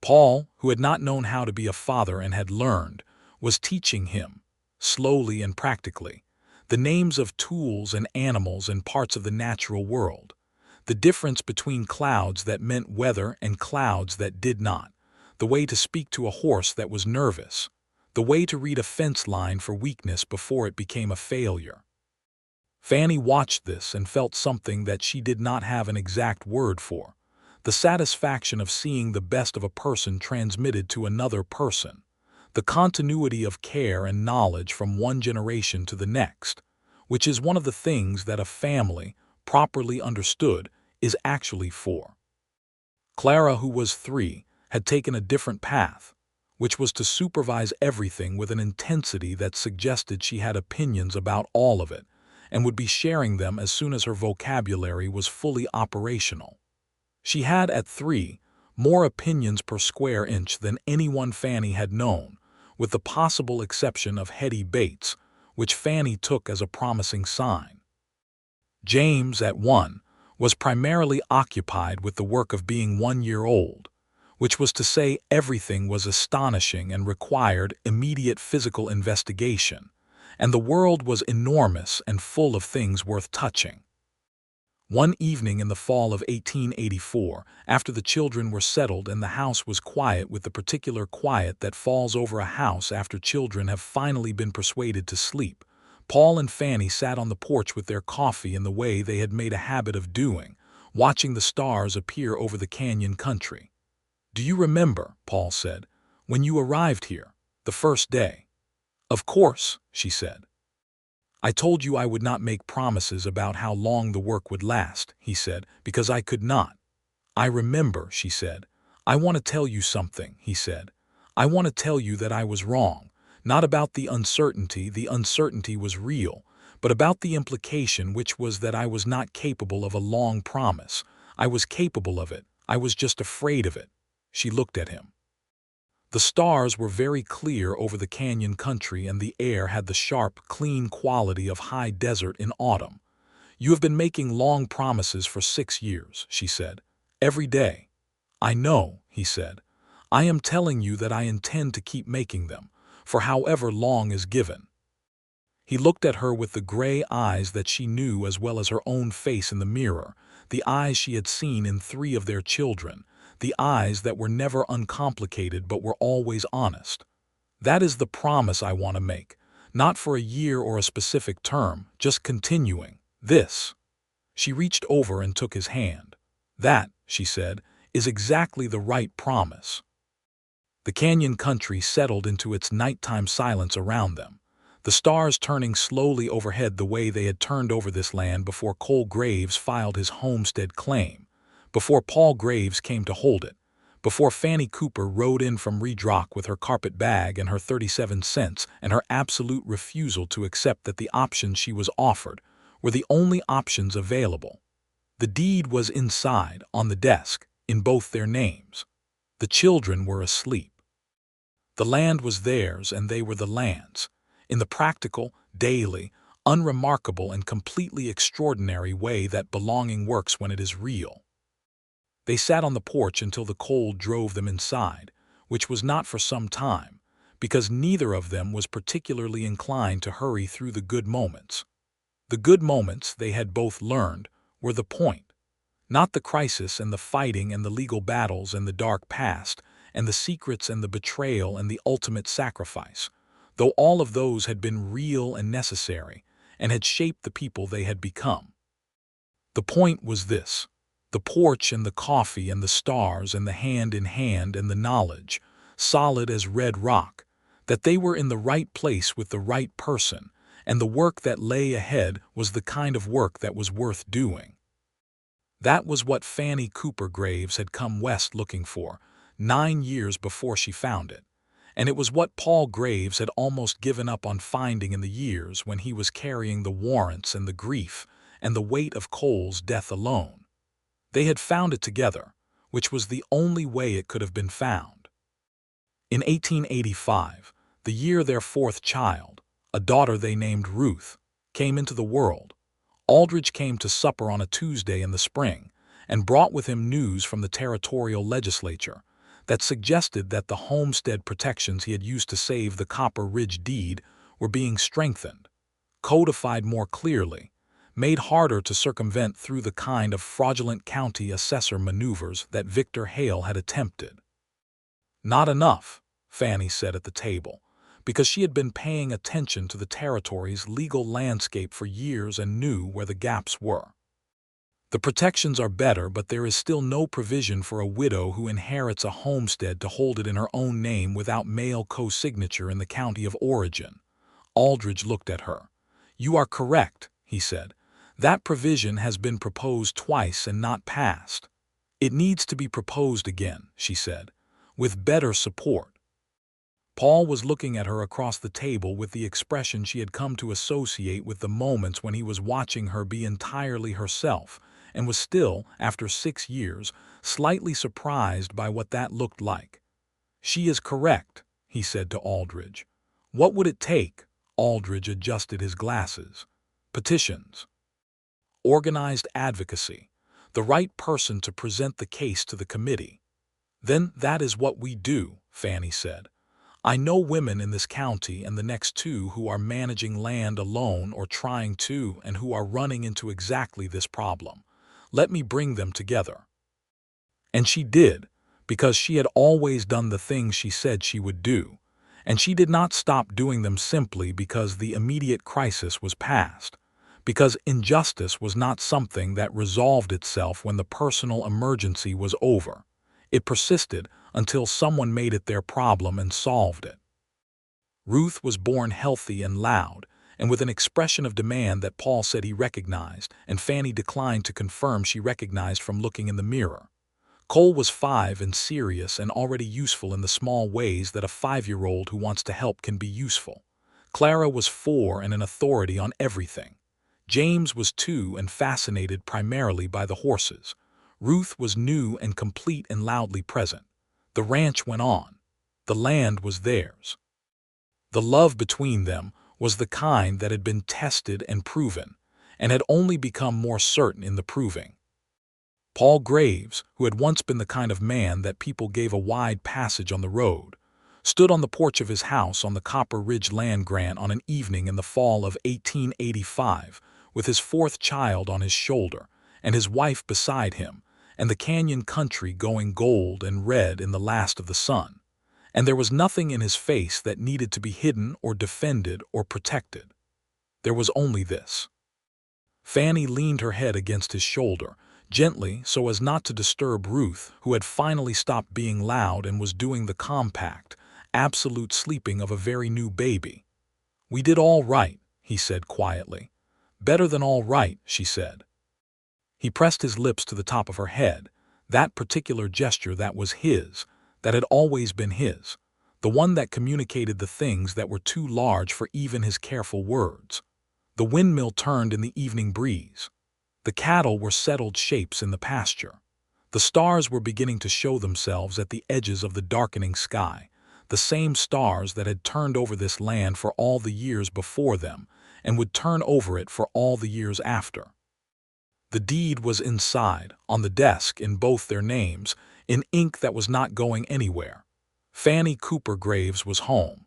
Paul, who had not known how to be a father and had learned, was teaching him, slowly and practically, the names of tools and animals and parts of the natural world, the difference between clouds that meant weather and clouds that did not, the way to speak to a horse that was nervous, the way to read a fence line for weakness before it became a failure. Fannie watched this and felt something that she did not have an exact word for, The satisfaction of seeing the best of a person transmitted to another person. The continuity of care and knowledge from one generation to the next, which is one of the things that a family, properly understood, is actually for. Clara, who was 3, had taken a different path, which was to supervise everything with an intensity that suggested she had opinions about all of it, and would be sharing them as soon as her vocabulary was fully operational. She had, at 3, more opinions per square inch than anyone Fannie had known, with the possible exception of Hetty Bates, which Fannie took as a promising sign. James, at 1, was primarily occupied with the work of being 1 year old, which was to say everything was astonishing and required immediate physical investigation, and the world was enormous and full of things worth touching. One evening in the fall of 1884, after the children were settled and the house was quiet with the particular quiet that falls over a house after children have finally been persuaded to sleep, Paul and Fannie sat on the porch with their coffee in the way they had made a habit of doing, watching the stars appear over the canyon country. "Do you remember," Paul said, "when you arrived here, the first day?" "Of course," she said. "I told you I would not make promises about how long the work would last," he said, "because I could not." "I remember," she said. "I want to tell you something," he said. "I want to tell you that I was wrong, not about the uncertainty was real, but about the implication, which was that I was not capable of a long promise. I was capable of it, I was just afraid of it." She looked at him. The stars were very clear over the canyon country and the air had the sharp, clean quality of high desert in autumn. "You have been making long promises for 6 years," she said. "Every day." "I know," he said. "I am telling you that I intend to keep making them, for however long is given." He looked at her with the gray eyes that she knew as well as her own face in the mirror, the eyes she had seen in 3 of their children, the eyes that were never uncomplicated but were always honest. "That is the promise I want to make, not for a year or a specific term, just continuing. This." She reached over and took his hand. "That," she said, "is exactly the right promise." The canyon country settled into its nighttime silence around them, the stars turning slowly overhead the way they had turned over this land before Cole Graves filed his homestead claim, before Paul Graves came to hold it, before Fannie Cooper rode in from Redrock with her carpet bag and her 37 cents and her absolute refusal to accept that the options she was offered were the only options available. The deed was inside, on the desk, in both their names. The children were asleep. The land was theirs and they were the land's, in the practical, daily, unremarkable and completely extraordinary way that belonging works when it is real. They sat on the porch until the cold drove them inside, which was not for some time, because neither of them was particularly inclined to hurry through the good moments. The good moments, they had both learned, were the point, not the crisis and the fighting and the legal battles and the dark past and the secrets and the betrayal and the ultimate sacrifice, though all of those had been real and necessary and had shaped the people they had become. The point was this: the porch and the coffee and the stars and the hand in hand and the knowledge, solid as red rock, that they were in the right place with the right person, and the work that lay ahead was the kind of work that was worth doing. That was what Fannie Cooper Graves had come west looking for, 9 years before she found it, and it was what Paul Graves had almost given up on finding in the years when he was carrying the warrants and the grief and the weight of Cole's death alone. They had found it together, which was the only way it could have been found. In 1885, the year their 4th child, a daughter they named Ruth, came into the world, Aldridge came to supper on a Tuesday in the spring and brought with him news from the territorial legislature that suggested that the homestead protections he had used to save the Copper Ridge deed were being strengthened, codified more clearly, made harder to circumvent through the kind of fraudulent county assessor maneuvers that Victor Hale had attempted. "Not enough," Fannie said at the table, because she had been paying attention to the territory's legal landscape for years and knew where the gaps were. The protections are better, but there is still no provision for a widow who inherits a homestead to hold it in her own name without male co-signature in the county of origin. Aldridge looked at her. "You are correct," he said. "That provision has been proposed twice and not passed." "It needs to be proposed again," she said, "with better support." Paul was looking at her across the table with the expression she had come to associate with the moments when he was watching her be entirely herself, and was still, after 6 years, slightly surprised by what that looked like. "She is correct," he said to Aldridge. "What would it take?" Aldridge adjusted his glasses. "Petitions. Organized advocacy. The right person to present the case to the committee." "Then that is what we do," Fannie said. "I know women in this county and the next 2 who are managing land alone or trying to, and who are running into exactly this problem. Let me bring them together." And she did, because she had always done the things she said she would do, and she did not stop doing them simply because the immediate crisis was past, because injustice was not something that resolved itself when the personal emergency was over. It persisted until someone made it their problem and solved it. Ruth was born healthy and loud, and with an expression of demand that Paul said he recognized, and Fannie declined to confirm she recognized from looking in the mirror. Cole was 5 and serious and already useful in the small ways that a 5-year-old who wants to help can be useful. Clara was 4 and an authority on everything. James was 2 and fascinated primarily by the horses. Ruth was new and complete and loudly present. The ranch went on. The land was theirs. The love between them was the kind that had been tested and proven, and had only become more certain in the proving. Paul Graves, who had once been the kind of man that people gave a wide passage on the road, stood on the porch of his house on the Copper Ridge land grant on an evening in the fall of 1885, with his 4th child on his shoulder, and his wife beside him, and the canyon country going gold and red in the last of the sun. And there was nothing in his face that needed to be hidden or defended or protected. There was only this. Fannie leaned her head against his shoulder, gently so as not to disturb Ruth, who had finally stopped being loud and was doing the compact, absolute sleeping of a very new baby. "We did all right," he said quietly. "Better than all right," she said. He pressed his lips to the top of her head, that particular gesture that was his, that had always been his, the one that communicated the things that were too large for even his careful words. The windmill turned in the evening breeze. The cattle were settled shapes in the pasture. The stars were beginning to show themselves at the edges of the darkening sky, the same stars that had turned over this land for all the years before them and would turn over it for all the years after. The deed was inside, on the desk, in both their names, in ink that was not going anywhere. Fannie Cooper Graves was home.